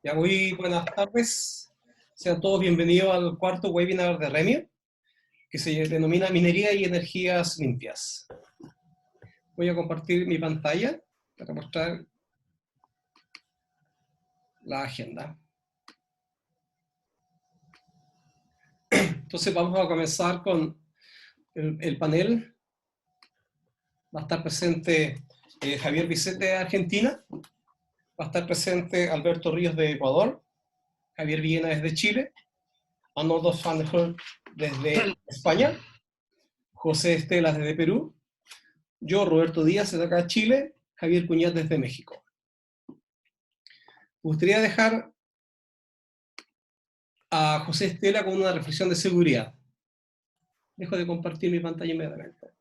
Ya muy buenas tardes. Sean todos bienvenidos al cuarto webinar de Remio, que se denomina Minería y Energías Limpias. Voy a compartir mi pantalla para mostrar la agenda. Entonces vamos a comenzar con el panel. Va a estar presente Javier Vicente de Argentina, va a estar presente Alberto Ríos de Ecuador, Javier Villena desde Chile, Arnoldo Van desde España, José Estelas desde Perú, yo, Roberto Díaz, desde acá Chile, Javier Cuñat desde México. Me gustaría dejar a José Estela con una reflexión de seguridad. Dejo de compartir mi pantalla inmediatamente.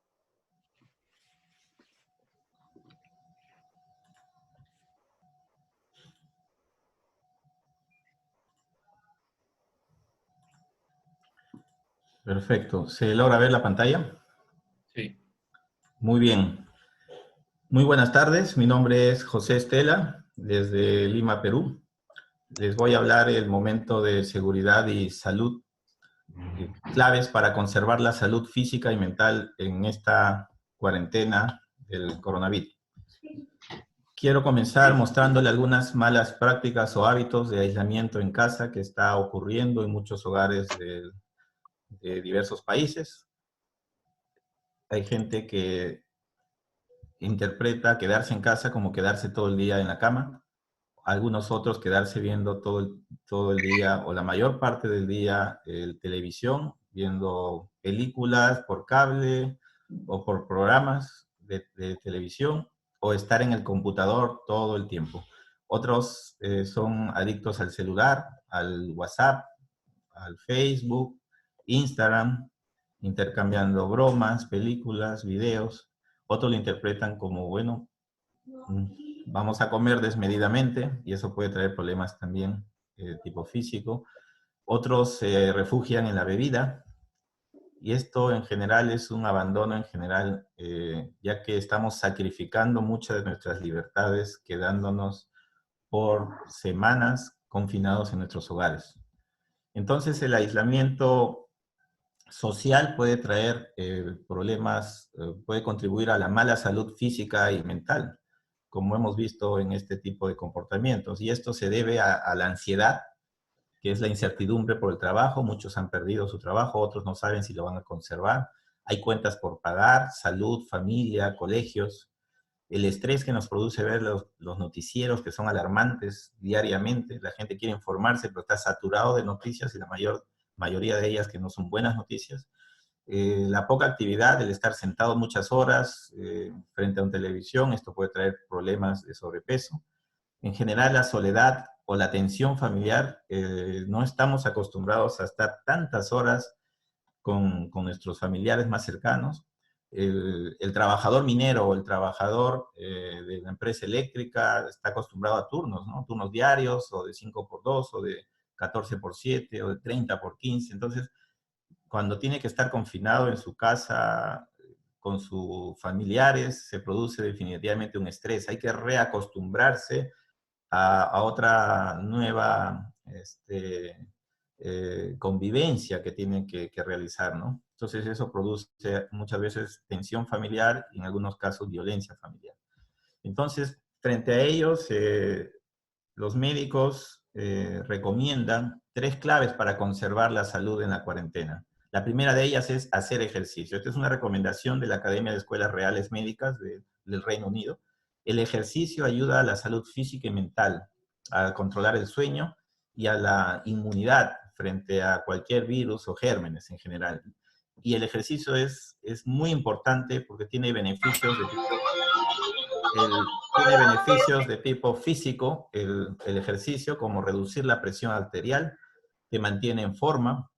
Perfecto. ¿Se logra ver la pantalla? Sí. Muy bien. Muy buenas tardes. Mi nombre es José Estela, desde Lima, Perú. Les voy a hablar el momento de seguridad y salud, claves para conservar la salud física y mental en esta cuarentena del coronavirus. Quiero comenzar mostrándole algunas malas prácticas o hábitos de aislamiento en casa que está ocurriendo en muchos hogares de diversos países. Hay gente que interpreta quedarse en casa como quedarse todo el día en la cama. Algunos otros quedarse viendo todo el día o la mayor parte del día televisión, viendo películas por cable o por programas de televisión, o estar en el computador todo el tiempo. Otros son adictos al celular, al WhatsApp, al Facebook, Instagram, intercambiando bromas, películas, videos. Otros lo interpretan como, bueno, vamos a comer desmedidamente y eso puede traer problemas también de tipo físico. Otros se refugian en la bebida y esto en general es un abandono en general, ya que estamos sacrificando muchas de nuestras libertades quedándonos por semanas confinados en nuestros hogares. Entonces el aislamiento social puede traer problemas, puede contribuir a la mala salud física y mental, como hemos visto en este tipo de comportamientos. Y esto se debe a la ansiedad, que es la incertidumbre por el trabajo. Muchos han perdido su trabajo, otros no saben si lo van a conservar. Hay cuentas por pagar, salud, familia, colegios. El estrés que nos produce ver los noticieros que son alarmantes diariamente. La gente quiere informarse, pero está saturado de noticias y la mayoría de ellas que no son buenas noticias. La poca actividad, el estar sentado muchas horas frente a una televisión, esto puede traer problemas de sobrepeso. En general, la soledad o la tensión familiar, no estamos acostumbrados a estar tantas horas con nuestros familiares más cercanos. El trabajador minero o el trabajador de la empresa eléctrica está acostumbrado a turnos, ¿no? Turnos diarios o de 5x2 o de 14x7 o de 30x15. Entonces, cuando tiene que estar confinado en su casa con sus familiares, se produce definitivamente un estrés. Hay que reacostumbrarse a otra nueva convivencia que tienen que realizar, ¿no? Entonces eso produce muchas veces tensión familiar y en algunos casos violencia familiar. Entonces, frente a ellos, los médicos recomiendan 3 claves para conservar la salud en la cuarentena. La primera de ellas es hacer ejercicio. Esta es una recomendación de la Academia de Escuelas Reales Médicas del Reino Unido. El ejercicio ayuda a la salud física y mental, a controlar el sueño y a la inmunidad frente a cualquier virus o gérmenes en general. Y el ejercicio es muy importante porque tiene beneficios de tipo físico, el ejercicio, como reducir la presión arterial, te mantiene en forma,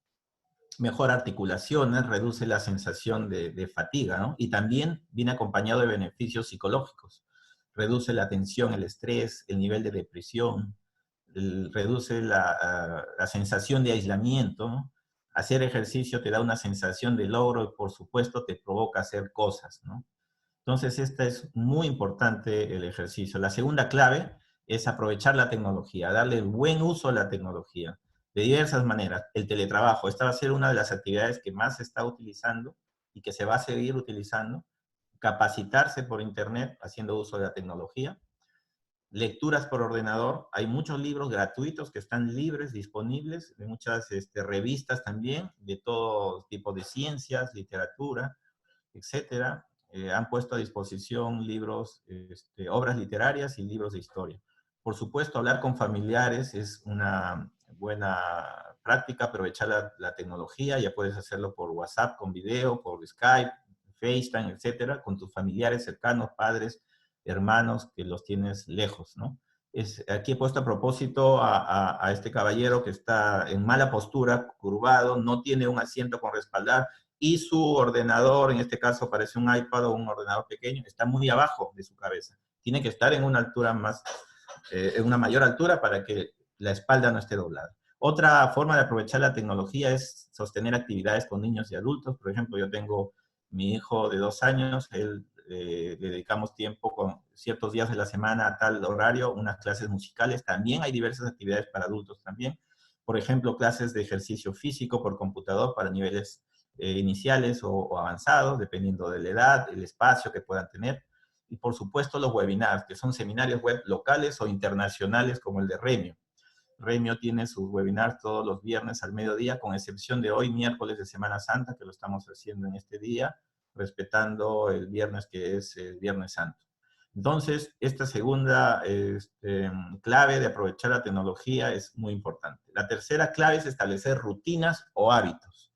mejora articulaciones, reduce la sensación de fatiga, ¿no? Y también viene acompañado de beneficios psicológicos. Reduce la tensión, el estrés, el nivel de depresión, reduce la sensación de aislamiento, ¿no? Hacer ejercicio te da una sensación de logro y, por supuesto, te provoca hacer cosas, ¿no? Entonces, esta es muy importante el ejercicio. La segunda clave es aprovechar la tecnología, darle buen uso a la tecnología, de diversas maneras. El teletrabajo, esta va a ser una de las actividades que más se está utilizando y que se va a seguir utilizando. Capacitarse por internet haciendo uso de la tecnología. Lecturas por ordenador, hay muchos libros gratuitos que están libres, disponibles, de muchas revistas también, de todo tipo de ciencias, literatura, etcétera. Han puesto a disposición libros, obras literarias y libros de historia. Por supuesto, hablar con familiares es una buena práctica, aprovechar la tecnología, ya puedes hacerlo por WhatsApp, con video, por Skype, FaceTime, etcétera, con tus familiares cercanos, padres, hermanos, que los tienes lejos, ¿no? Aquí he puesto a propósito a este caballero que está en mala postura, curvado, no tiene un asiento con respaldar, y su ordenador, en este caso parece un iPad o un ordenador pequeño, está muy abajo de su cabeza. Tiene que estar en una altura más, en una mayor altura para que la espalda no esté doblada. Otra forma de aprovechar la tecnología es sostener actividades con niños y adultos. Por ejemplo, yo tengo mi hijo de 2 años, él le dedicamos tiempo con ciertos días de la semana a tal horario, unas clases musicales. También hay diversas actividades para adultos también. Por ejemplo, clases de ejercicio físico por computador para niveles iniciales o avanzados, dependiendo de la edad, el espacio que puedan tener. Y por supuesto los webinars, que son seminarios web locales o internacionales como el de Remio. Remio tiene sus webinars todos los viernes al mediodía, con excepción de hoy, miércoles de Semana Santa, que lo estamos haciendo en este día, respetando el viernes que es el Viernes Santo. Entonces, esta segunda clave de aprovechar la tecnología es muy importante. La tercera clave es establecer rutinas o hábitos.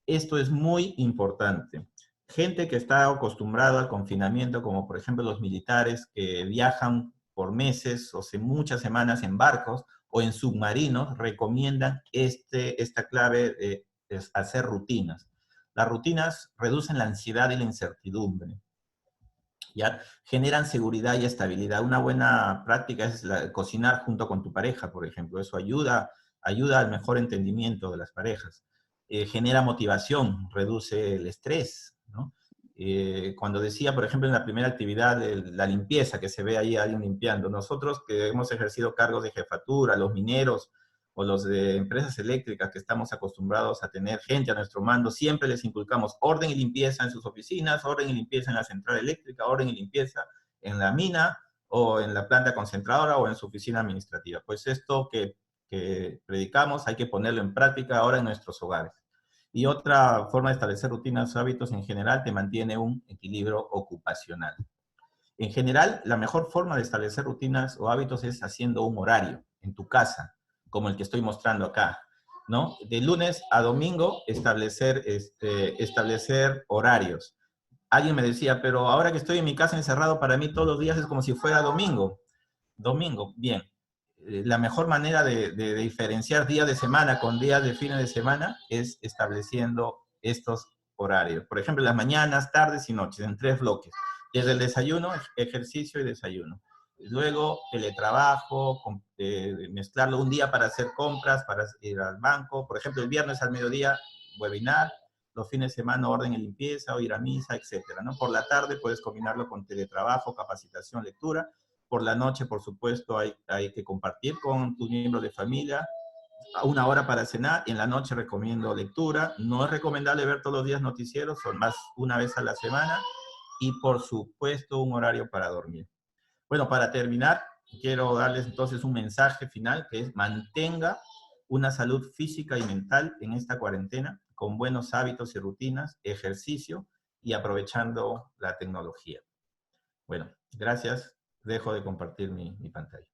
Esto es muy importante. Gente que está acostumbrada al confinamiento, como por ejemplo los militares que viajan por meses o muchas semanas en barcos o en submarinos, recomiendan esta clave de hacer rutinas. Las rutinas reducen la ansiedad y la incertidumbre, ¿ya? Generan seguridad y estabilidad. Una buena práctica es cocinar junto con tu pareja, por ejemplo. Eso ayuda al mejor entendimiento de las parejas. Genera motivación, reduce el estrés, ¿no? Cuando decía, por ejemplo, en la primera actividad, la limpieza, que se ve ahí alguien limpiando, nosotros que hemos ejercido cargos de jefatura, los mineros o los de empresas eléctricas que estamos acostumbrados a tener gente a nuestro mando, siempre les inculcamos orden y limpieza en sus oficinas, orden y limpieza en la central eléctrica, orden y limpieza en la mina o en la planta concentradora o en su oficina administrativa. Pues esto que predicamos hay que ponerlo en práctica ahora en nuestros hogares. Y otra forma de establecer rutinas o hábitos en general te mantiene un equilibrio ocupacional. En general, la mejor forma de establecer rutinas o hábitos es haciendo un horario en tu casa, como el que estoy mostrando acá, ¿no? De lunes a domingo establecer horarios. Alguien me decía, pero ahora que estoy en mi casa encerrado, para mí todos los días es como si fuera domingo. Domingo, bien. La mejor manera de diferenciar días de semana con días de fines de semana es estableciendo estos horarios. Por ejemplo, las mañanas, tardes y noches, en 3 bloques. Desde el desayuno, ejercicio y desayuno. Luego, teletrabajo, mezclarlo un día para hacer compras, para ir al banco. Por ejemplo, el viernes al mediodía, webinar. Los fines de semana, orden y limpieza, o ir a misa, etcétera, ¿no? Por la tarde puedes combinarlo con teletrabajo, capacitación, lectura. Por la noche, por supuesto, hay que compartir con tus miembros de familia, a 1 hora para cenar, y en la noche recomiendo lectura. No es recomendable ver todos los días noticieros, son más una vez a la semana, y por supuesto un horario para dormir. Bueno, para terminar, quiero darles entonces un mensaje final, que es: mantenga una salud física y mental en esta cuarentena, con buenos hábitos y rutinas, ejercicio y aprovechando la tecnología. Bueno, gracias. Dejo de compartir mi pantalla.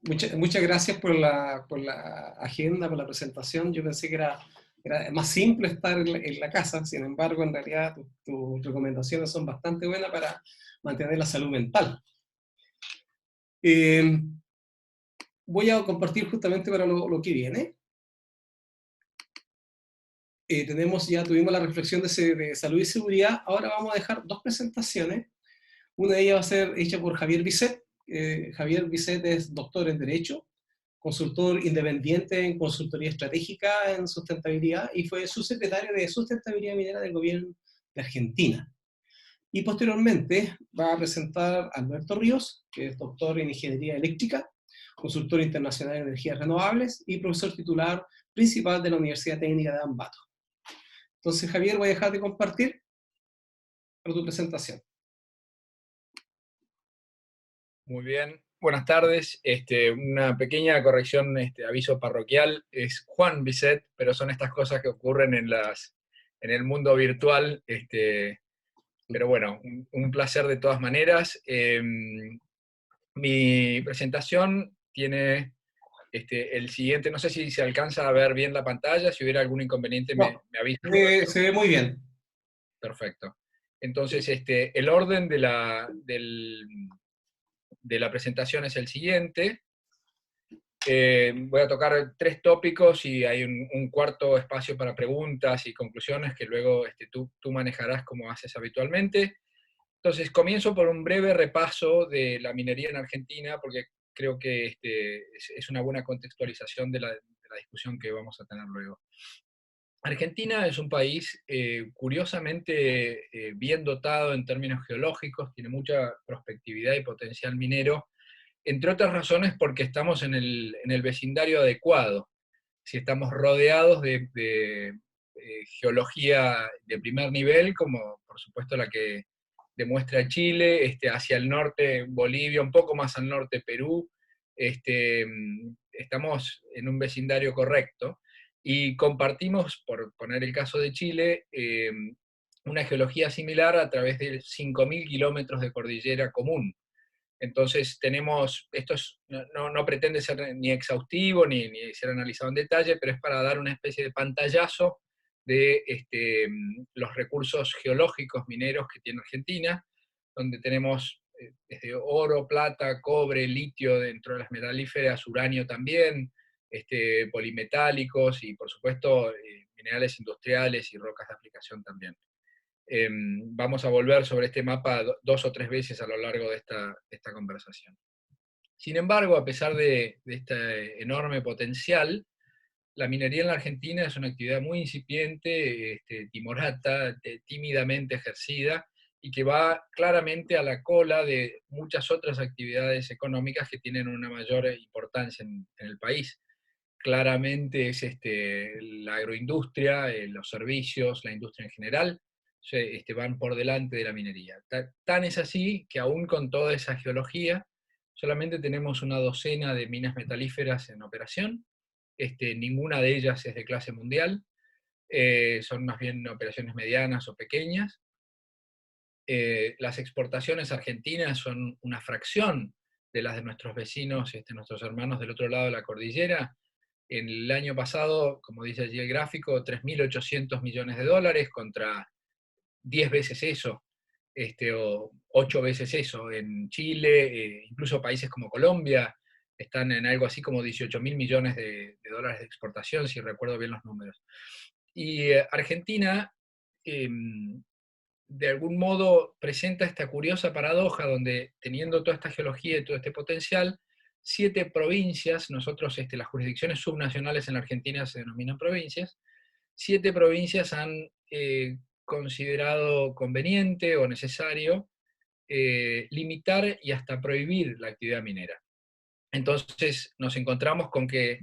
Muchas gracias por la agenda, por la presentación. Yo pensé que era más simple estar en la casa, sin embargo, en realidad tus recomendaciones son bastante buenas para mantener la salud mental. Voy a compartir justamente para lo que viene. Tuvimos la reflexión de salud y seguridad. Ahora vamos a dejar 2 presentaciones. Una de ellas va a ser hecha por Javier Bisset. Javier Bisset es doctor en Derecho, consultor independiente en consultoría estratégica en sustentabilidad y fue subsecretario de Sustentabilidad Minera del gobierno de Argentina. Y posteriormente va a presentar a Alberto Ríos, que es doctor en Ingeniería Eléctrica, consultor internacional en energías renovables y profesor titular principal de la Universidad Técnica de Ambato. Entonces, Javier, voy a dejar de compartir para tu presentación. Muy bien, buenas tardes. Una pequeña corrección, aviso parroquial, es Juan Bisset, pero son estas cosas que ocurren en el mundo virtual. Pero bueno, un placer de todas maneras. Mi presentación tiene el siguiente, no sé si se alcanza a ver bien la pantalla, si hubiera algún inconveniente No, me avisa. se ve muy bien. Perfecto. Entonces, el orden de la presentación es el siguiente. Voy a tocar 3 tópicos y hay un cuarto espacio para preguntas y conclusiones que luego tú manejarás como haces habitualmente. Entonces, comienzo por un breve repaso de la minería en Argentina, porque creo que es una buena contextualización de la discusión que vamos a tener luego. Argentina es un país curiosamente bien dotado en términos geológicos, tiene mucha prospectividad y potencial minero, entre otras razones porque estamos en el vecindario adecuado. Si estamos rodeados de geología de primer nivel, como por supuesto la que demuestra Chile, hacia el norte Bolivia, un poco más al norte Perú, estamos en un vecindario correcto, y compartimos, por poner el caso de Chile, una geología similar a través de 5.000 kilómetros de cordillera común. Entonces no pretende ser ni exhaustivo ni ser analizado en detalle, pero es para dar una especie de pantallazo de los recursos geológicos mineros que tiene Argentina, donde tenemos desde oro, plata, cobre, litio dentro de las metalíferas, uranio también, polimetálicos y por supuesto minerales industriales y rocas de aplicación también. Vamos a volver sobre este mapa 2 o 3 veces a lo largo de esta conversación. Sin embargo, a pesar de este enorme potencial, la minería en la Argentina es una actividad muy incipiente, timorata, tímidamente ejercida, y que va claramente a la cola de muchas otras actividades económicas que tienen una mayor importancia en el país. Claramente es la agroindustria, los servicios, la industria en general, van por delante de la minería. Tan es así que aún con toda esa geología, solamente tenemos una docena de minas metalíferas en operación. Ninguna de ellas es de clase mundial, son más bien operaciones medianas o pequeñas. Las exportaciones argentinas son una fracción de las de nuestros vecinos, nuestros hermanos del otro lado de la cordillera. En el año pasado, como dice allí el gráfico, 3.800 millones de dólares contra 10 veces eso, o 8 veces eso en Chile, incluso países como Colombia están en algo así como 18.000 millones de dólares de exportación, si recuerdo bien los números. Y Argentina, de algún modo, presenta esta curiosa paradoja donde, teniendo toda esta geología y todo este potencial, 7 provincias, nosotros las jurisdicciones subnacionales en la Argentina se denominan provincias, 7 provincias han considerado conveniente o necesario limitar y hasta prohibir la actividad minera. Entonces nos encontramos con que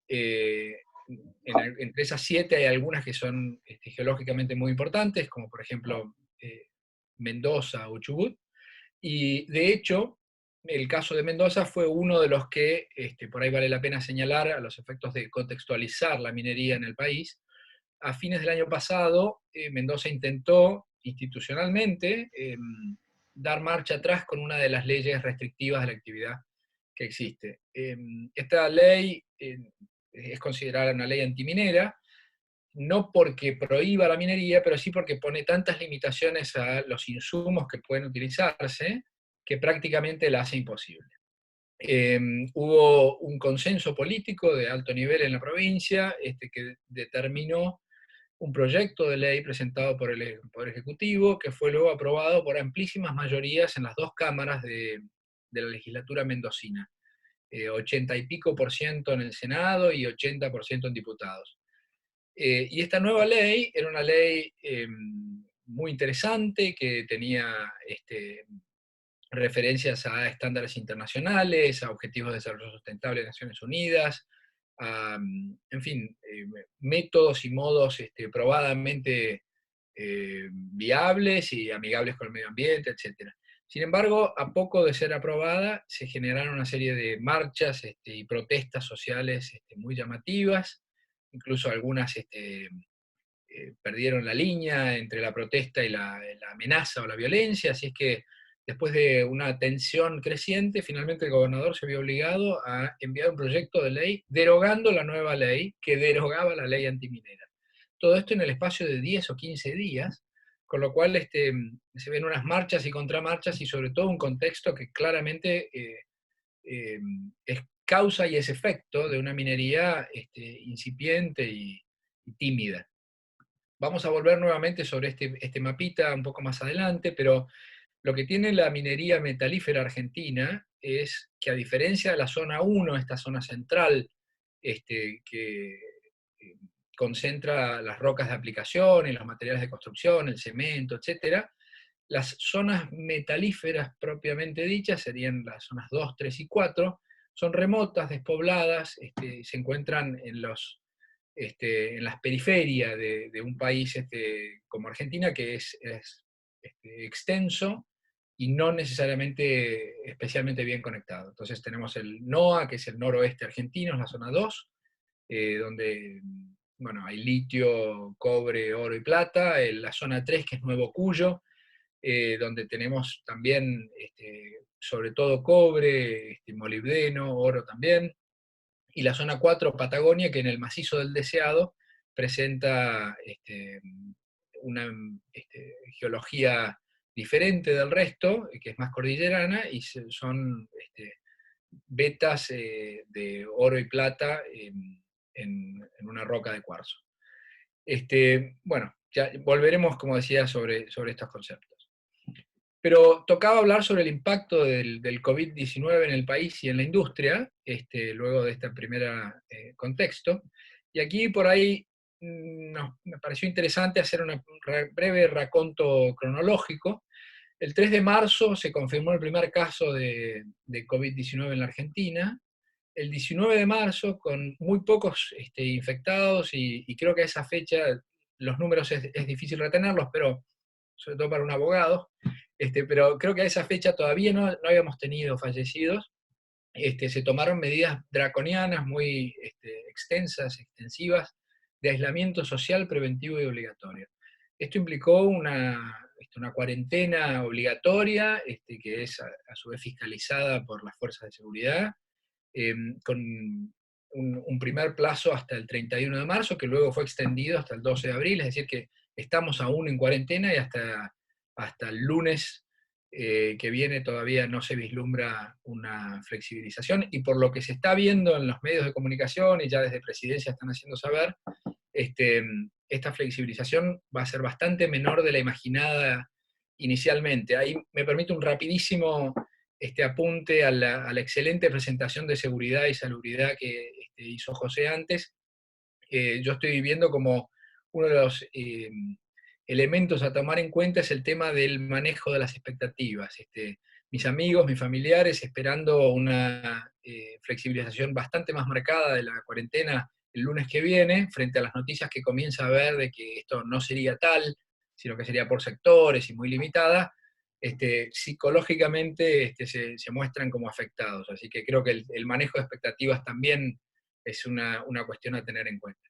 entre esas 7 hay algunas que son geológicamente muy importantes, como por ejemplo Mendoza o Chubut, y de hecho el caso de Mendoza fue uno de los que, por ahí vale la pena señalar a los efectos de contextualizar la minería en el país. A fines del año pasado, Mendoza intentó institucionalmente dar marcha atrás con una de las leyes restrictivas de la actividad que existe. Esta ley es considerada una ley antiminera, no porque prohíba la minería, pero sí porque pone tantas limitaciones a los insumos que pueden utilizarse, que prácticamente la hace imposible. Hubo un consenso político de alto nivel en la provincia que determinó un proyecto de ley presentado por el Poder Ejecutivo, que fue luego aprobado por amplísimas mayorías en las 2 cámaras de la legislatura mendocina. 80 y pico por ciento en el Senado y 80% en diputados. Y esta nueva ley era una ley muy interesante que tenía referencias a estándares internacionales, a objetivos de desarrollo sustentable de Naciones Unidas, a, en fin, métodos y modos probadamente viables y amigables con el medio ambiente, etc. Sin embargo, a poco de ser aprobada, se generaron una serie de marchas y protestas sociales muy llamativas, incluso algunas perdieron la línea entre la protesta y la amenaza o la violencia, así es que después de una tensión creciente, finalmente el gobernador se vio obligado a enviar un proyecto de ley derogando la nueva ley que derogaba la ley antiminera. Todo esto en el espacio de 10 o 15 días, con lo cual se ven unas marchas y contramarchas y sobre todo un contexto que claramente es causa y es efecto de una minería incipiente y tímida. Vamos a volver nuevamente sobre este mapita un poco más adelante, pero lo que tiene la minería metalífera argentina es que, a diferencia de la zona 1, esta zona central, que concentra las rocas de aplicación y los materiales de construcción, el cemento, etc., las zonas metalíferas propiamente dichas, serían las zonas 2, 3 y 4, son remotas, despobladas, se encuentran en las periferias de un país como Argentina, que es extenso y no necesariamente especialmente bien conectado. Entonces tenemos el NOA, que es el noroeste argentino, es la zona 2, donde bueno, hay litio, cobre, oro y plata, la zona 3, que es Nuevo Cuyo, donde tenemos también sobre todo cobre, molibdeno, oro también, y la zona 4, Patagonia, que en el macizo del Deseado presenta una geología diferente del resto, que es más cordillerana, y son vetas de oro y plata en una roca de cuarzo. Bueno, ya volveremos, como decía, sobre estos conceptos. Pero tocaba hablar sobre el impacto del COVID-19 en el país y en la industria, luego de este primer contexto. Y aquí por ahí me pareció interesante hacer un breve raconto cronológico. El 3 de marzo se confirmó el primer caso de COVID-19 en la Argentina. El 19 de marzo, con muy pocos infectados, y creo que a esa fecha los números es difícil retenerlos, pero sobre todo para un abogado, pero creo que a esa fecha todavía no habíamos tenido fallecidos. Se tomaron medidas draconianas muy extensas, extensivas, de aislamiento social preventivo y obligatorio. Esto implicó una cuarentena obligatoria, que es a su vez fiscalizada por las fuerzas de seguridad, con un primer plazo hasta el 31 de marzo, que luego fue extendido hasta el 12 de abril, es decir que estamos aún en cuarentena y hasta el lunes que viene todavía no se vislumbra una flexibilización, y por lo que se está viendo en los medios de comunicación y ya desde Presidencia están haciendo saber, esta flexibilización va a ser bastante menor de la imaginada inicialmente. Ahí me permite un rapidísimo apunte a la excelente presentación de seguridad y salubridad que hizo José antes. Yo estoy viendo como uno de los elementos a tomar en cuenta es el tema del manejo de las expectativas. Mis amigos, mis familiares, esperando una flexibilización bastante más marcada de la cuarentena el lunes que viene, frente a las noticias que comienza a ver de que esto no sería tal, sino que sería por sectores y muy limitada, psicológicamente se muestran como afectados. Así que creo que el manejo de expectativas también es una cuestión a tener en cuenta.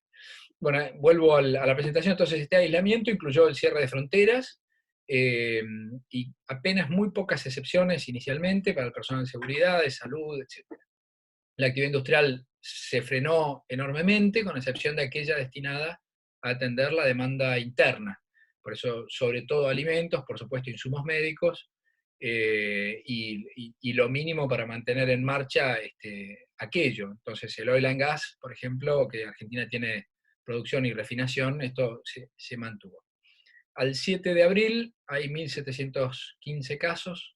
Bueno, vuelvo a la presentación. Entonces, este aislamiento incluyó el cierre de fronteras y apenas muy pocas excepciones inicialmente para el personal de seguridad, de salud, etc. La actividad industrial se frenó enormemente, con excepción de aquella destinada a atender la demanda interna. Por eso, sobre todo alimentos, por supuesto, insumos médicos, y lo mínimo para mantener en marcha aquello. Entonces, el oil and gas, por ejemplo, que Argentina tiene producción y refinación, esto se mantuvo. Al 7 de abril hay 1.715 casos,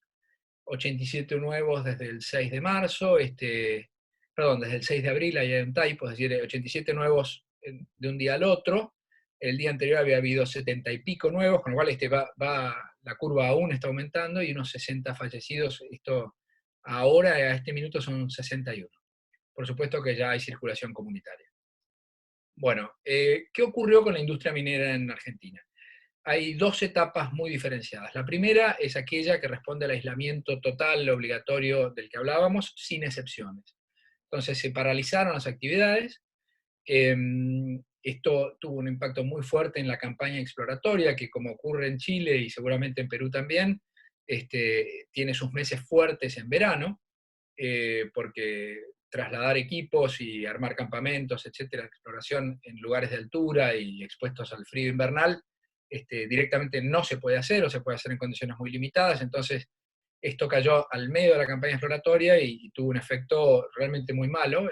87 nuevos desde el 6 de marzo, perdón, desde el 6 de abril hay un typo, es decir, 87 nuevos de un día al otro. El día anterior había habido 70 y pico nuevos, con lo cual la curva aún está aumentando, y unos 60 fallecidos. Esto ahora, a este minuto, son 61. Por supuesto que ya hay circulación comunitaria. Bueno, ¿qué ocurrió con la industria minera en Argentina? Hay dos etapas muy diferenciadas. La primera es aquella que responde al aislamiento total, obligatorio, del que hablábamos, sin excepciones. Entonces se paralizaron las actividades. Esto tuvo un impacto muy fuerte en la campaña exploratoria, que, como ocurre en Chile y seguramente en Perú también, tiene sus meses fuertes en verano, porque trasladar equipos y armar campamentos, etcétera, exploración en lugares de altura y expuestos al frío invernal, directamente no se puede hacer, o se puede hacer en condiciones muy limitadas. Entonces esto cayó al medio de la campaña exploratoria y tuvo un efecto realmente muy malo.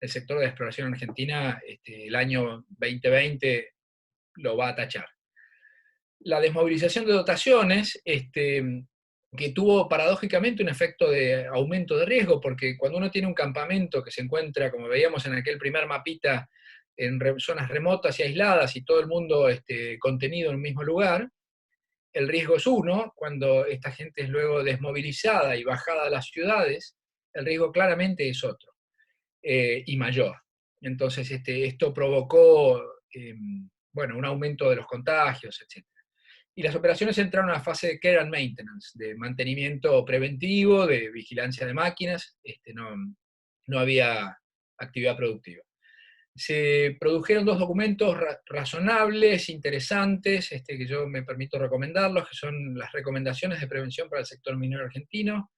El sector de exploración en Argentina, el año 2020 lo va a tachar. La desmovilización de dotaciones, que tuvo paradójicamente un efecto de aumento de riesgo, porque cuando uno tiene un campamento que se encuentra, como veíamos en aquel primer mapita, en zonas remotas y aisladas, y todo el mundo contenido en un mismo lugar, el riesgo es uno. Cuando esta gente es luego desmovilizada y bajada a las ciudades, el riesgo claramente es otro, y mayor. Entonces esto provocó un aumento de los contagios, etc. Y las operaciones entraron a la fase de care and maintenance, de mantenimiento preventivo, de vigilancia de máquinas. No había actividad productiva. Se produjeron dos documentos razonables, interesantes, que yo me permito recomendarlos, que son las recomendaciones de prevención para el sector minero argentino,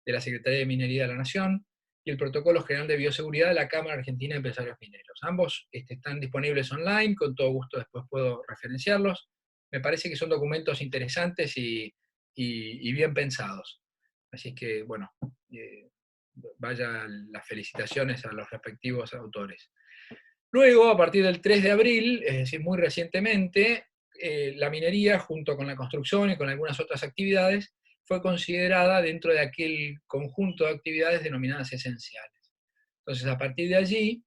de la Secretaría de Minería de la Nación, y el Protocolo General de Bioseguridad de la Cámara Argentina de Empresarios Mineros. Ambos están disponibles online, con todo gusto después puedo referenciarlos. Me parece que son documentos interesantes y bien pensados. Así que, bueno, vaya las felicitaciones a los respectivos autores. Luego, a partir del 3 de abril, es decir, muy recientemente, la minería, junto con la construcción y con algunas otras actividades, fue considerada dentro de aquel conjunto de actividades denominadas esenciales. Entonces, a partir de allí,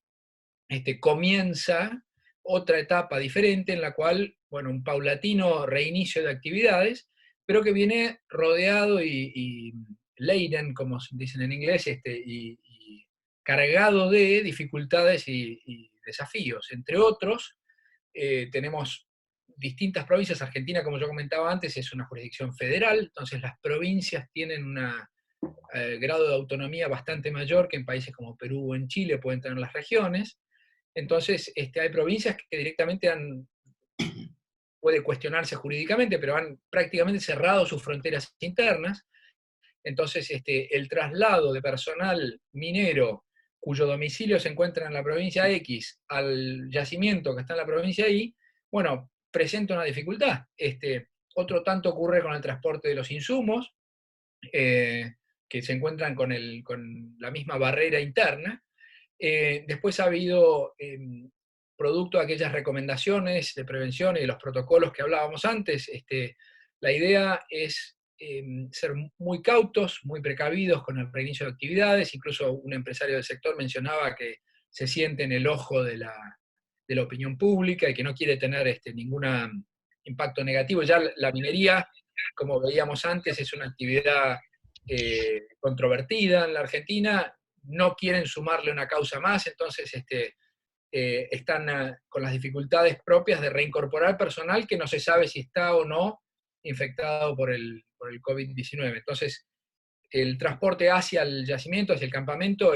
comienza otra etapa diferente, en la cual, un paulatino reinicio de actividades, pero que viene rodeado y laden, como dicen en inglés, y cargado de dificultades y desafíos. Entre otros, tenemos distintas provincias. Argentina, como yo comentaba antes, es una jurisdicción federal, entonces las provincias tienen un grado de autonomía bastante mayor que en países como Perú o en Chile pueden tener las regiones. Entonces, hay provincias que directamente puede cuestionarse jurídicamente, pero han prácticamente cerrado sus fronteras internas. Entonces, el traslado de personal minero cuyo domicilio se encuentra en la provincia X al yacimiento que está en la provincia Y, presenta una dificultad. Otro tanto ocurre con el transporte de los insumos, que se encuentran con la misma barrera interna. Después ha habido, producto de aquellas recomendaciones de prevención y de los protocolos que hablábamos antes, la idea es ser muy cautos, muy precavidos con el reinicio de actividades. Incluso un empresario del sector mencionaba que se siente en el ojo de la opinión pública y que no quiere tener ningún impacto negativo. Ya la minería, como veíamos antes, es una actividad controvertida en la Argentina. No quieren sumarle una causa más, entonces están con las dificultades propias de reincorporar personal que no se sabe si está o no infectado por el COVID-19. Entonces, el transporte hacia el yacimiento, hacia el campamento,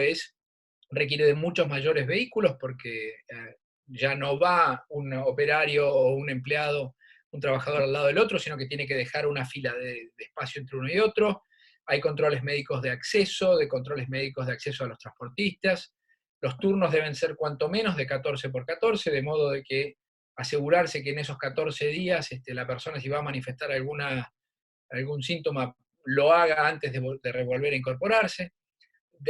requiere de muchos mayores vehículos, porque ya no va un operario o un empleado, un trabajador al lado del otro, sino que tiene que dejar una fila de espacio entre uno y otro. Hay controles médicos de acceso a los transportistas. Los turnos deben ser cuanto menos de 14 por 14, de modo de que asegurarse que en esos 14 días la persona, si va a manifestar algún síntoma, lo haga antes de volver a incorporarse.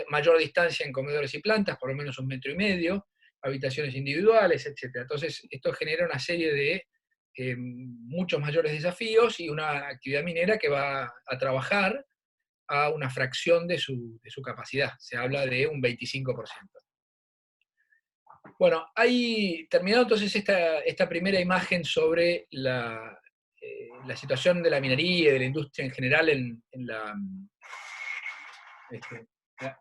Mayor distancia en comedores y plantas, por lo menos 1,5 metros, habitaciones individuales, etc. Entonces, esto genera una serie de muchos mayores desafíos, y una actividad minera que va a trabajar a una fracción de su capacidad. Se habla de un 25%. Bueno, ahí terminado entonces esta primera imagen sobre la situación de la minería y de la industria en general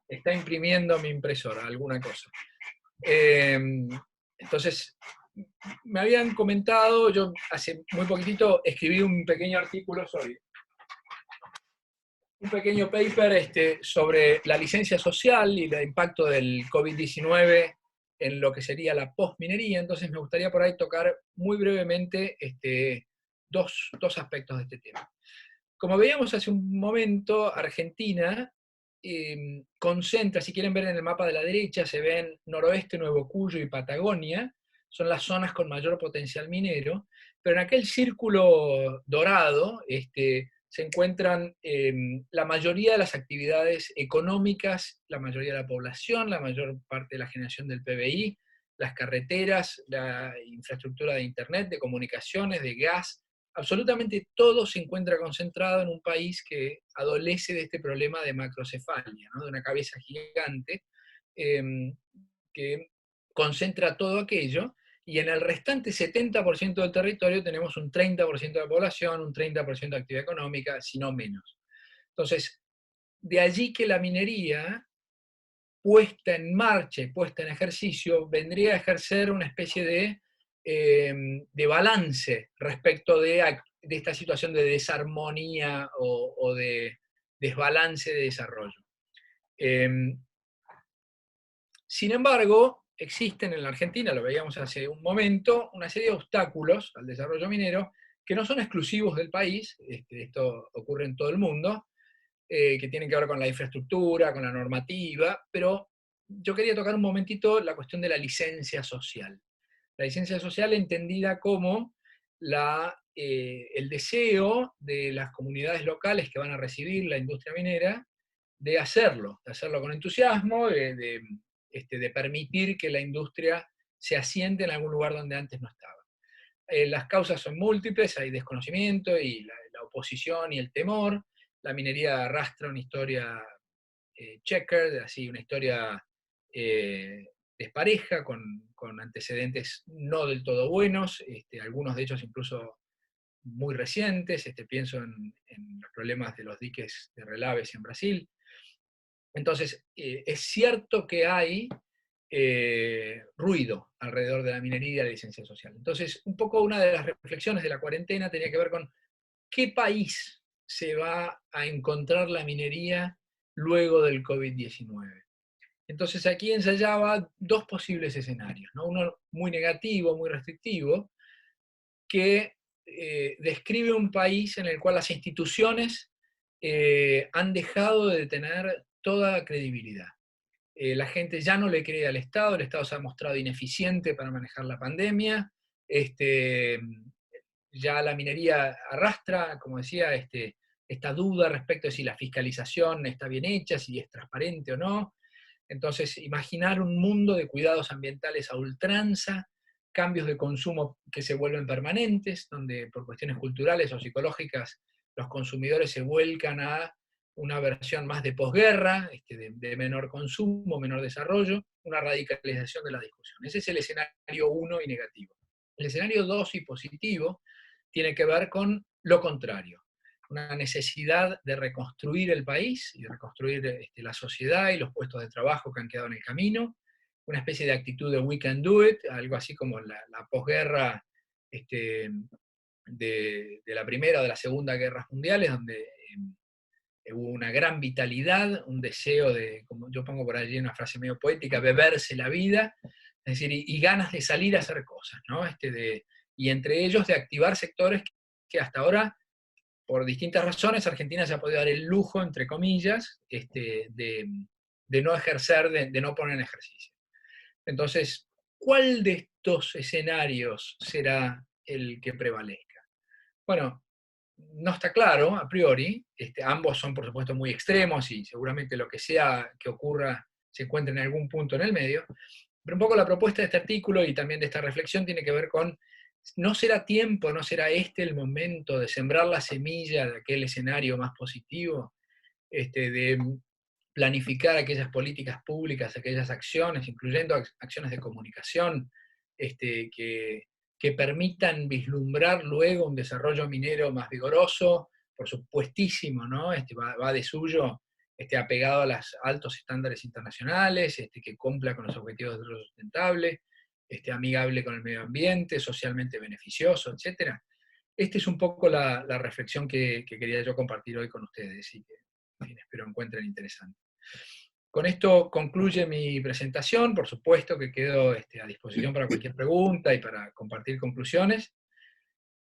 está imprimiendo mi impresora, alguna cosa. Entonces, me habían comentado, yo hace muy poquitito escribí un pequeño artículo un pequeño paper sobre la licencia social y el impacto del COVID-19 en lo que sería la postminería. Entonces me gustaría por ahí tocar muy brevemente dos aspectos de este tema. Como veíamos hace un momento, Argentina concentra, si quieren ver en el mapa de la derecha, se ven noroeste, Nuevo Cuyo y Patagonia, son las zonas con mayor potencial minero, pero en aquel círculo dorado se encuentran la mayoría de las actividades económicas, la mayoría de la población, la mayor parte de la generación del PBI, las carreteras, la infraestructura de internet, de comunicaciones, de gas, absolutamente todo se encuentra concentrado en un país que adolece de este problema de macrocefalia, ¿no? De una cabeza gigante que concentra todo aquello, y en el restante 70% del territorio tenemos un 30% de la población, un 30% de actividad económica, si no menos. Entonces, de allí que la minería, puesta en marcha y puesta en ejercicio, vendría a ejercer una especie de balance respecto de esta situación de desarmonía o de desbalance de desarrollo. Sin embargo, existen en la Argentina, lo veíamos hace un momento, una serie de obstáculos al desarrollo minero que no son exclusivos del país, esto ocurre en todo el mundo, que tienen que ver con la infraestructura, con la normativa, pero yo quería tocar un momentito la cuestión de la licencia social. La licencia social entendida como el deseo de las comunidades locales que van a recibir la industria minera de hacerlo con entusiasmo, de permitir que la industria se asiente en algún lugar donde antes no estaba. Las causas son múltiples, hay desconocimiento y la oposición y el temor. La minería arrastra una historia checkered, así, una historia despareja, con antecedentes no del todo buenos, algunos de ellos incluso muy recientes, pienso en los problemas de los diques de relaves en Brasil. Entonces, es cierto que hay ruido alrededor de la minería y de la licencia social. Entonces, un poco una de las reflexiones de la cuarentena tenía que ver con qué país se va a encontrar la minería luego del COVID-19. Entonces aquí ensayaba dos posibles escenarios, ¿no? Uno muy negativo, muy restrictivo, que describe un país en el cual las instituciones han dejado de tener toda credibilidad. La gente ya no le cree al Estado, el Estado se ha mostrado ineficiente para manejar la pandemia, ya la minería arrastra, como decía, esta duda respecto de si la fiscalización está bien hecha, si es transparente o no. Entonces, imaginar un mundo de cuidados ambientales a ultranza, cambios de consumo que se vuelven permanentes, donde por cuestiones culturales o psicológicas los consumidores se vuelcan a una versión más de posguerra, de menor consumo, menor desarrollo, una radicalización de la discusión. Ese es el escenario 1 y negativo. El escenario 2 y positivo tiene que ver con lo contrario, una necesidad de reconstruir el país y de reconstruir la sociedad y los puestos de trabajo que han quedado en el camino, una especie de actitud de we can do it, algo así como la posguerra de la Primera o de la Segunda Guerras Mundiales, donde hubo una gran vitalidad, un deseo de, como yo pongo por allí una frase medio poética, beberse la vida, es decir, y ganas de salir a hacer cosas, ¿no? Y entre ellos de activar sectores que hasta ahora, por distintas razones, Argentina se ha podido dar el lujo, entre comillas, de no ejercer, de no poner en ejercicio. Entonces, ¿cuál de estos escenarios será el que prevalezca? Bueno, no está claro a priori, ambos son por supuesto muy extremos y seguramente lo que sea que ocurra se encuentra en algún punto en el medio, pero un poco la propuesta de este artículo y también de esta reflexión tiene que ver con, ¿no será tiempo, no será el momento de sembrar la semilla de aquel escenario más positivo? de planificar aquellas políticas públicas, aquellas acciones, incluyendo acciones de comunicación, que permitan vislumbrar luego un desarrollo minero más vigoroso, por supuestísimo, ¿no? Va de suyo, apegado a los altos estándares internacionales, que cumpla con los objetivos de desarrollo sustentable, amigable con el medio ambiente, socialmente beneficioso, etc. Esta es un poco la reflexión que quería yo compartir hoy con ustedes y que, en fin, espero encuentren interesante. Con esto concluye mi presentación. Por supuesto que quedo a disposición para cualquier pregunta y para compartir conclusiones.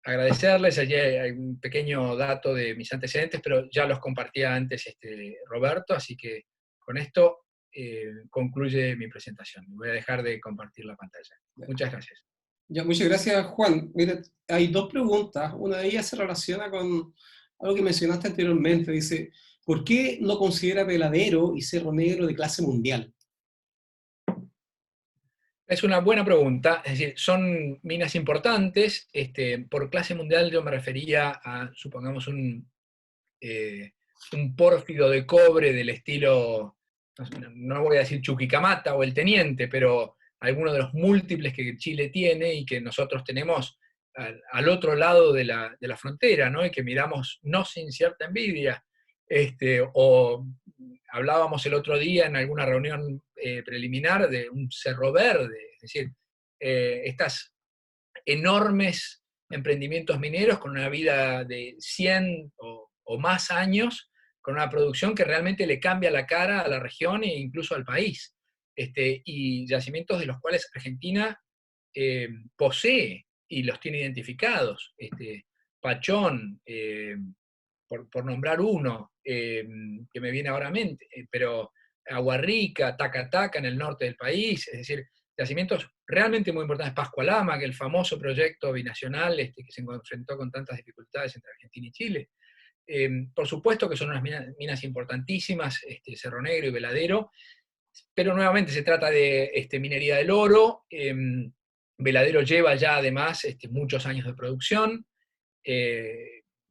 Agradecerles, allí hay un pequeño dato de mis antecedentes, pero ya los compartía antes Roberto, así que con esto concluye mi presentación. Voy a dejar de compartir la pantalla. Muchas gracias. Ya, muchas gracias, Juan. Mira, hay dos preguntas. Una de ellas se relaciona con algo que mencionaste anteriormente. Dice, ¿por qué no considera Veladero y Cerro Negro de clase mundial? Es una buena pregunta. Es decir, son minas importantes. Por clase mundial yo me refería a, supongamos, un pórfido de cobre del estilo, no voy a decir Chuquicamata o el Teniente, pero alguno de los múltiples que Chile tiene y que nosotros tenemos al otro lado de la frontera, ¿no? Y que miramos no sin cierta envidia. O hablábamos el otro día en alguna reunión preliminar de un Cerro Verde, es decir, estas enormes emprendimientos mineros con una vida de 100 o más años, con una producción que realmente le cambia la cara a la región e incluso al país. Y yacimientos de los cuales Argentina posee y los tiene identificados. Pachón, por nombrar uno, que me viene ahora a mente, pero Aguarrica, Tacataca en el norte del país, es decir, yacimientos realmente muy importantes. Pascualama, que el famoso proyecto binacional que se enfrentó con tantas dificultades entre Argentina y Chile. Por supuesto que son unas minas importantísimas, Cerro Negro y Veladero, pero nuevamente se trata de minería del oro. Veladero lleva ya además muchos años de producción.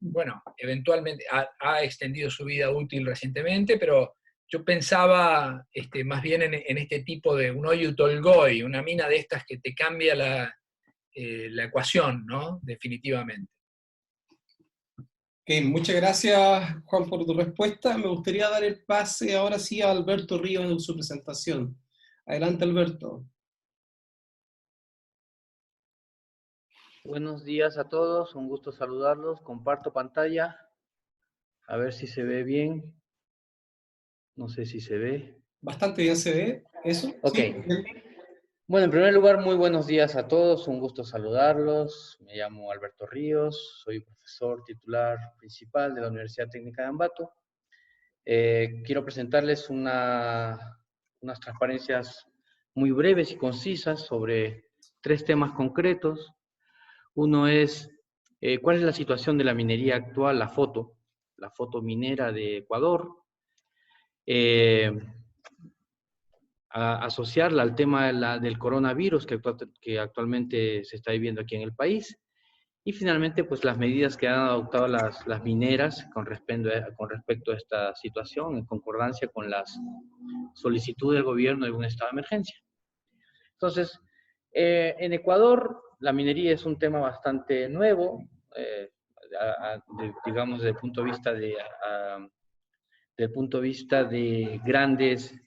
Bueno, eventualmente ha extendido su vida útil recientemente, pero yo pensaba más bien en este tipo de un Oyu Tolgoi, una mina de estas que te cambia la ecuación, ¿no? Definitivamente. Okay, muchas gracias, Juan, por tu respuesta. Me gustaría dar el pase ahora sí a Alberto Ríos en su presentación. Adelante, Alberto. Buenos días a todos, un gusto saludarlos. Comparto pantalla, a ver si se ve bien. No sé si se ve. Bastante bien se ve, ¿eso? Ok. Sí. Bueno, en primer lugar, muy buenos días a todos, un gusto saludarlos. Me llamo Alberto Ríos, soy profesor titular principal de la Universidad Técnica de Ambato. Quiero presentarles unas transparencias muy breves y concisas sobre 3 temas concretos. Uno es, ¿cuál es la situación de la minería actual? La foto minera de Ecuador. Asociarla al tema del coronavirus que actualmente se está viviendo aquí en el país. Y finalmente, pues las medidas que han adoptado las mineras con respecto a esta situación, en concordancia con las solicitudes del gobierno de un estado de emergencia. Entonces, en Ecuador, la minería es un tema bastante nuevo, digamos, desde el punto de vista de grandes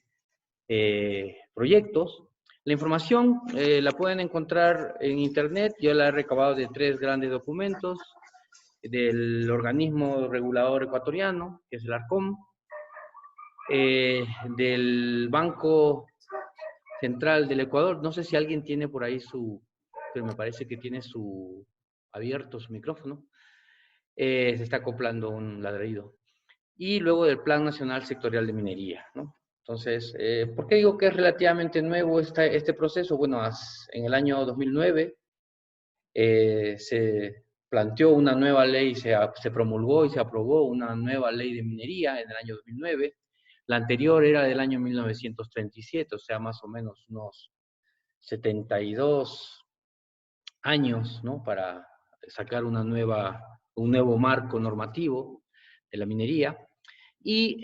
proyectos. La información la pueden encontrar en internet. Yo la he recabado de 3 grandes documentos del organismo regulador ecuatoriano, que es el ARCOM, del Banco Central del Ecuador. No sé si alguien tiene por ahí pero me parece que tiene abierto su micrófono. Se está acoplando un ladrido. Y luego del Plan Nacional Sectorial de Minería, ¿no? Entonces, ¿por qué digo que es relativamente nuevo este proceso? Bueno, en el año 2009 se planteó una nueva ley, se promulgó y se aprobó una nueva ley de minería en el año 2009. La anterior era del año 1937, o sea, más o menos unos 72 años, ¿no? Para sacar un nuevo marco normativo de la minería. Y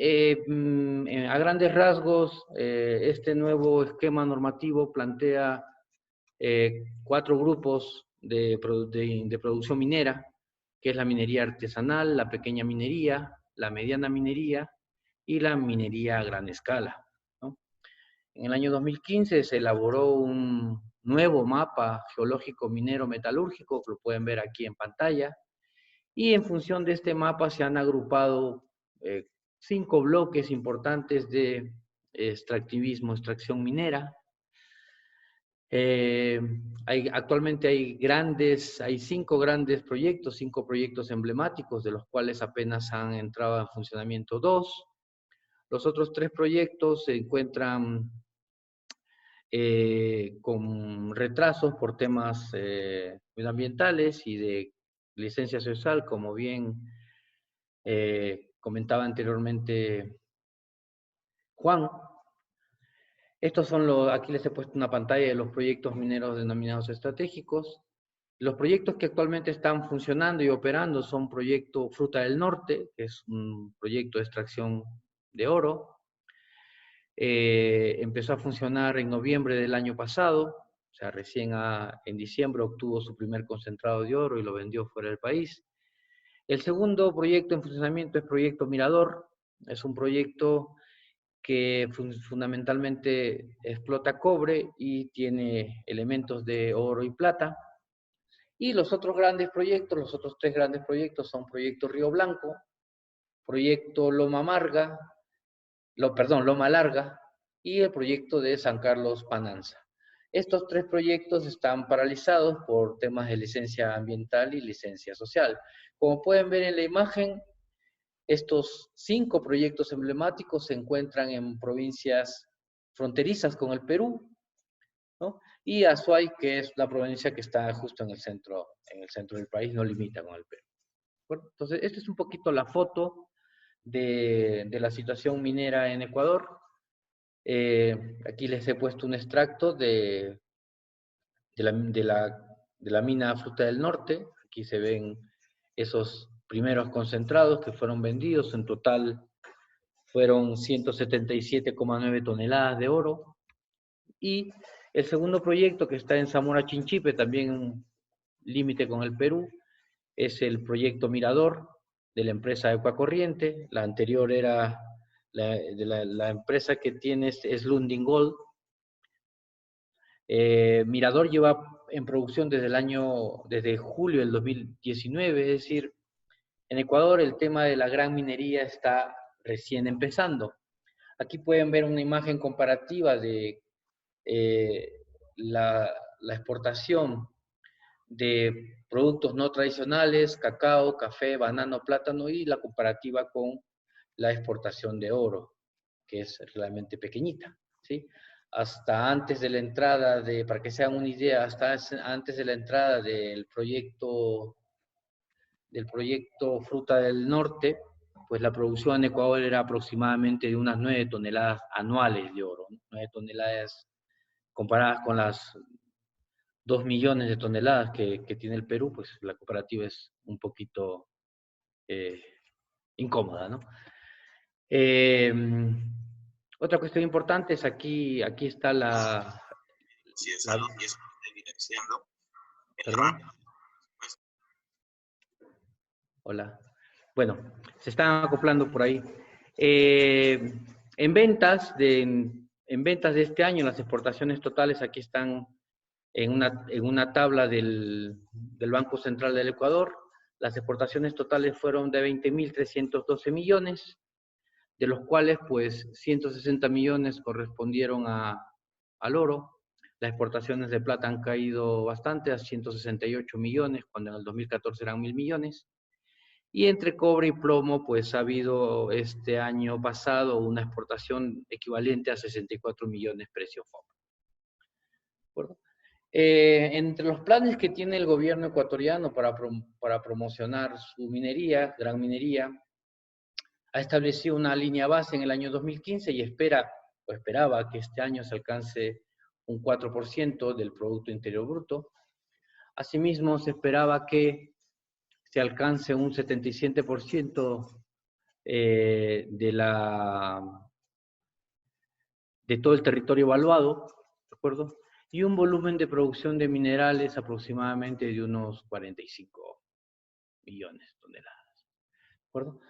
a grandes rasgos, este nuevo esquema normativo plantea 4 grupos de producción minera, que es la minería artesanal, la pequeña minería, la mediana minería y la minería a gran escala, ¿no? En el año 2015 se elaboró un nuevo mapa geológico minero metalúrgico, que lo pueden ver aquí en pantalla, y en función de este mapa se han agrupado 5 bloques importantes de extractivismo, extracción minera. Actualmente hay 5 grandes proyectos, 5 proyectos emblemáticos, de los cuales apenas han entrado en funcionamiento 2. Los otros 3 proyectos se encuentran con retrasos por temas medioambientales y de licencia social, como bien comentaba anteriormente Juan. Estos son aquí les he puesto una pantalla de los proyectos mineros denominados estratégicos. Los proyectos que actualmente están funcionando y operando son proyecto Fruta del Norte, que es un proyecto de extracción de oro. Empezó a funcionar en noviembre del año pasado, o sea, recién en diciembre obtuvo su primer concentrado de oro y lo vendió fuera del país. El segundo proyecto en funcionamiento es Proyecto Mirador. Es un proyecto que fundamentalmente explota cobre y tiene elementos de oro y plata. Y los otros grandes proyectos, los otros 3 grandes proyectos son Proyecto Río Blanco, Proyecto Loma Larga y el proyecto de San Carlos Pananza. Estos 3 proyectos están paralizados por temas de licencia ambiental y licencia social. Como pueden ver en la imagen, estos 5 proyectos emblemáticos se encuentran en provincias fronterizas con el Perú, ¿no? Y Azuay, que es la provincia que está justo en el centro del país, no limita con el Perú. Bueno, entonces, esta es un poquito la foto de la situación minera en Ecuador. Aquí les he puesto un extracto de la mina Fruta del Norte. Aquí se ven esos primeros concentrados que fueron vendidos. En total fueron 177,9 toneladas de oro. Y el segundo proyecto, que está en Zamora Chinchipe, también límite con el Perú, es el proyecto Mirador de la empresa Ecuacorriente. La anterior era la empresa que tiene es Lundin Gold. Mirador lleva en producción desde julio del 2019, es decir, en Ecuador el tema de la gran minería está recién empezando. Aquí pueden ver una imagen comparativa de la exportación de productos no tradicionales, cacao, café, banano, plátano, y la comparativa con la exportación de oro, que es realmente pequeñita, ¿sí? Hasta antes de la entrada para que se hagan una idea, hasta antes de la entrada del proyecto Fruta del Norte, pues la producción en Ecuador era aproximadamente de unas 9 toneladas anuales de oro, ¿no? 9 toneladas comparadas con las 2 millones de toneladas que tiene el Perú, pues la comparativa es un poquito incómoda, ¿no? Otra cuestión importante es aquí está ¿Perdón? Hola. Bueno, se están acoplando por ahí. En ventas de este año, las exportaciones totales aquí están en una tabla del Banco Central del Ecuador. Las exportaciones totales fueron de 20.312 millones, de los cuales pues 160 millones correspondieron al oro. Las exportaciones de plata han caído bastante, a 168 millones, cuando en el 2014 eran 1.000 millones. Y entre cobre y plomo, pues ha habido este año pasado una exportación equivalente a 64 millones precio FOB. ¿De acuerdo? Entre los planes que tiene el gobierno ecuatoriano para promocionar su minería, gran minería, ha establecido una línea base en el año 2015 y esperaba que este año se alcance un 4% del Producto Interior Bruto. Asimismo, se esperaba que se alcance un 77% de todo el territorio evaluado, ¿de acuerdo? Y un volumen de producción de minerales aproximadamente de unos 45 millones de toneladas, ¿de acuerdo?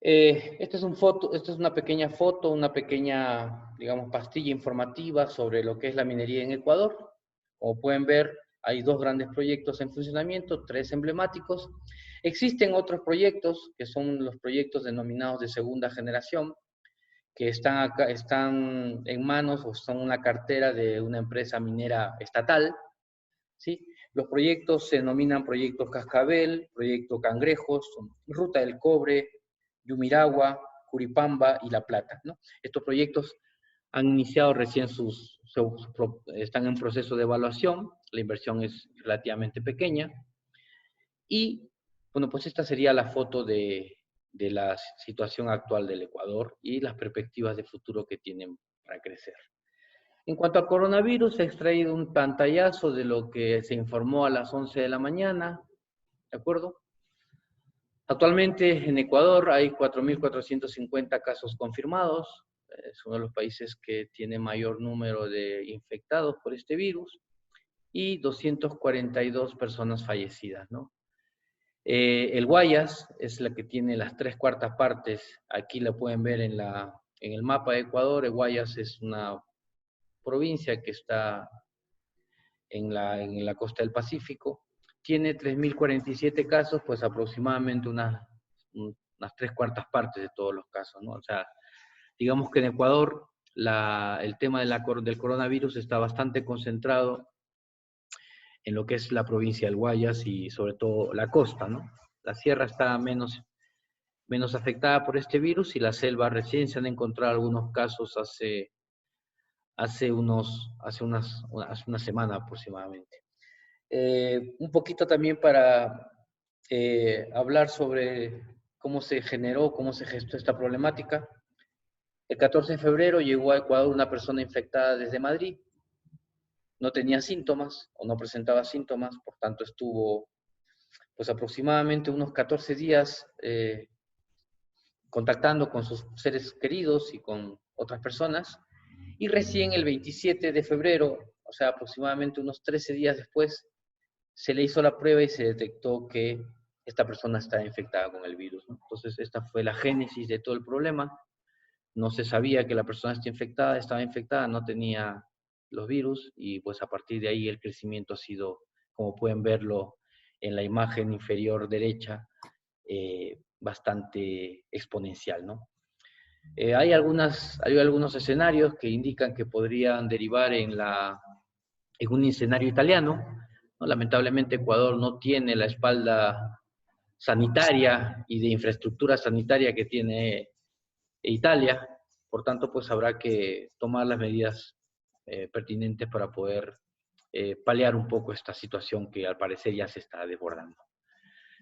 Esta es una pequeña foto, una pequeña, digamos, pastilla informativa sobre lo que es la minería en Ecuador. Como pueden ver, hay 2 grandes proyectos en funcionamiento, 3 emblemáticos. Existen otros proyectos, que son los proyectos denominados de segunda generación, que están en manos o son una cartera de una empresa minera estatal, ¿sí? Los proyectos se denominan Proyecto Cascabel, Proyecto Cangrejos, Ruta del Cobre, Yumiragua, Curipamba y La Plata, ¿no? Estos proyectos han iniciado recién están en proceso de evaluación, la inversión es relativamente pequeña, y bueno, pues esta sería la foto de la situación actual del Ecuador y las perspectivas de futuro que tienen para crecer. En cuanto al coronavirus, he extraído un pantallazo de lo que se informó a las 11 de la mañana, ¿de acuerdo? Actualmente en Ecuador hay 4.450 casos confirmados, es uno de los países que tiene mayor número de infectados por este virus, y 242 personas fallecidas, ¿no? El Guayas es la que tiene las 3/4 partes, aquí la pueden ver en el mapa de Ecuador. El Guayas es una provincia que está en la costa del Pacífico, tiene 3.047 casos, pues aproximadamente unas 3/4 partes de todos los casos, ¿no? O sea, digamos que en Ecuador el tema del coronavirus está bastante concentrado en lo que es la provincia del Guayas y sobre todo la costa, ¿no? La sierra está menos afectada por este virus y la selva recién se han encontrado algunos casos hace una semana aproximadamente. Un poquito también para hablar sobre cómo se generó, cómo se gestó esta problemática. El 14 de febrero llegó a Ecuador una persona infectada desde Madrid. No tenía síntomas o no presentaba síntomas, por tanto estuvo pues aproximadamente unos 14 días contactando con sus seres queridos y con otras personas. Y recién el 27 de febrero, o sea, aproximadamente unos 13 días después, se le hizo la prueba y se detectó que esta persona está infectada con el virus, ¿no? Entonces, esta fue la génesis de todo el problema. No se sabía que la persona estaba infectada, no tenía los virus, y pues a partir de ahí el crecimiento ha sido, como pueden verlo en la imagen inferior derecha, bastante exponencial, ¿no? Hay algunos escenarios que indican que podrían derivar en un escenario italiano, ¿no? Lamentablemente Ecuador no tiene la espalda sanitaria y de infraestructura sanitaria que tiene Italia, por tanto pues habrá que tomar las medidas pertinentes para poder paliar un poco esta situación que al parecer ya se está desbordando.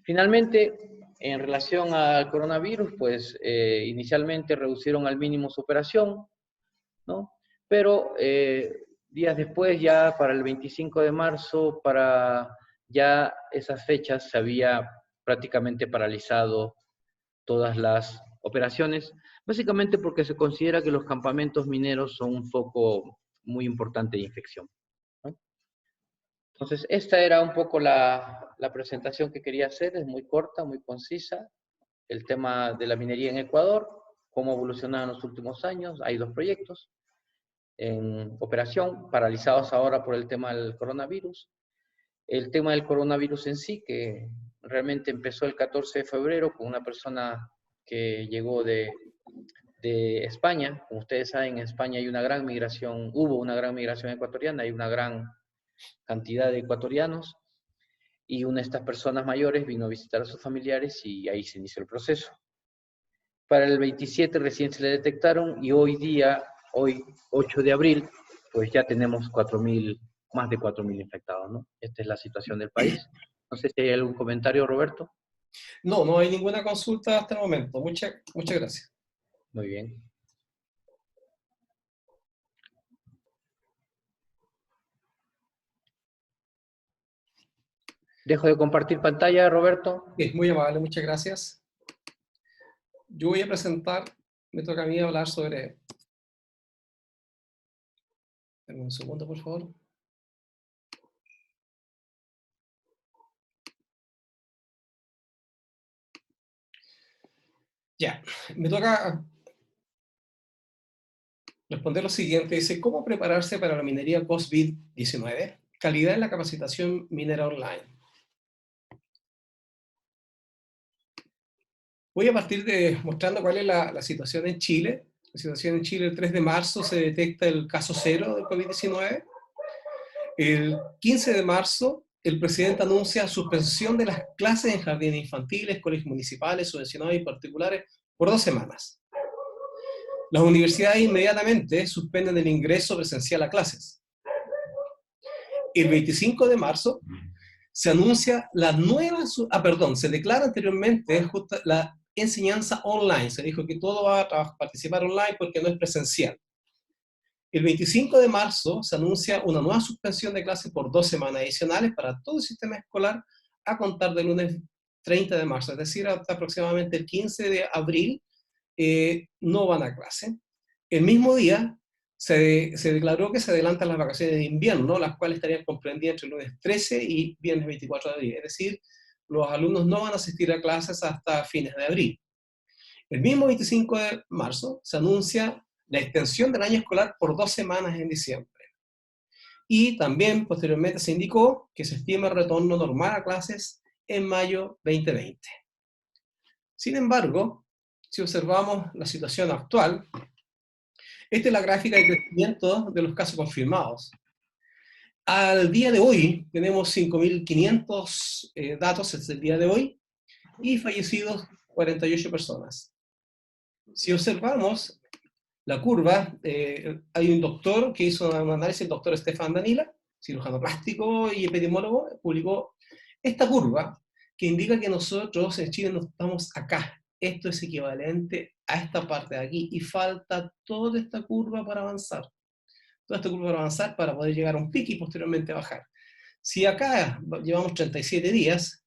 Finalmente, en relación al coronavirus, pues inicialmente reducieron al mínimo su operación, ¿no? Pero días después, ya para el 25 de marzo, para ya esas fechas, se había prácticamente paralizado todas las operaciones, básicamente porque se considera que los campamentos mineros son un foco muy importante de infección, ¿no? Entonces, esta era un poco la presentación que quería hacer, es muy corta, muy concisa. El tema de la minería en Ecuador, cómo evolucionaron en los últimos años. Hay 2 proyectos en operación, paralizados ahora por el tema del coronavirus. El tema del coronavirus en sí, que realmente empezó el 14 de febrero con una persona que llegó de España. Como ustedes saben, en España hubo una gran migración ecuatoriana, hay una gran cantidad de ecuatorianos, y una de estas personas mayores vino a visitar a sus familiares y ahí se inició el proceso. Para el 27 recién se le detectaron y hoy 8 de abril, pues ya tenemos más de 4.000 infectados, ¿no? Esta es la situación del país. No sé si hay algún comentario, Roberto. No, no hay ninguna consulta hasta el momento. Muchas gracias. Muy bien. Dejo de compartir pantalla, Roberto. Es muy amable, muchas gracias. yo voy a presentar, me toca a mí hablar sobre... Dame un segundo, por favor. Ya, me toca responder lo siguiente. Dice, ¿cómo prepararse para la minería COVID-19? Calidad en la capacitación minera online. Voy a partir de mostrando cuál es la situación en Chile. La situación en Chile, el 3 de marzo se detecta el caso cero del COVID-19. El 15 de marzo, el presidente anuncia suspensión de las clases en jardines infantiles, colegios municipales, subvencionados y particulares por 2 semanas. Las universidades inmediatamente suspenden el ingreso presencial a clases. El 25 de marzo se anuncia la nueva, se declara anteriormente la enseñanza online. Se dijo que todo va a participar online porque no es presencial. El 25 de marzo se anuncia una nueva suspensión de clases por 2 semanas adicionales para todo el sistema escolar a contar del lunes 30 de marzo, es decir, hasta aproximadamente el 15 de abril no van a clase. El mismo día se declaró que se adelantan las vacaciones de invierno, las cuales estarían comprendidas entre el lunes 13 y viernes 24 de abril, es decir, los alumnos no van a asistir a clases hasta fines de abril. El mismo 25 de marzo se anuncia la extensión del año escolar por 2 semanas en diciembre. Y también posteriormente se indicó que se estima el retorno normal a clases en mayo 2020. Sin embargo, si observamos la situación actual, esta es la gráfica de crecimiento de los casos confirmados. Al día de hoy tenemos 5.500 datos desde el día de hoy y fallecidos 48 personas. Si observamos la curva, hay un doctor que hizo un análisis, el doctor Stefan Danila, cirujano plástico y epidemiólogo, publicó esta curva que indica que nosotros en Chile no estamos acá. Esto es equivalente a esta parte de aquí y falta toda esta curva para avanzar. Toda esta curva para avanzar para poder llegar a un pico y posteriormente bajar. Si acá llevamos 37 días,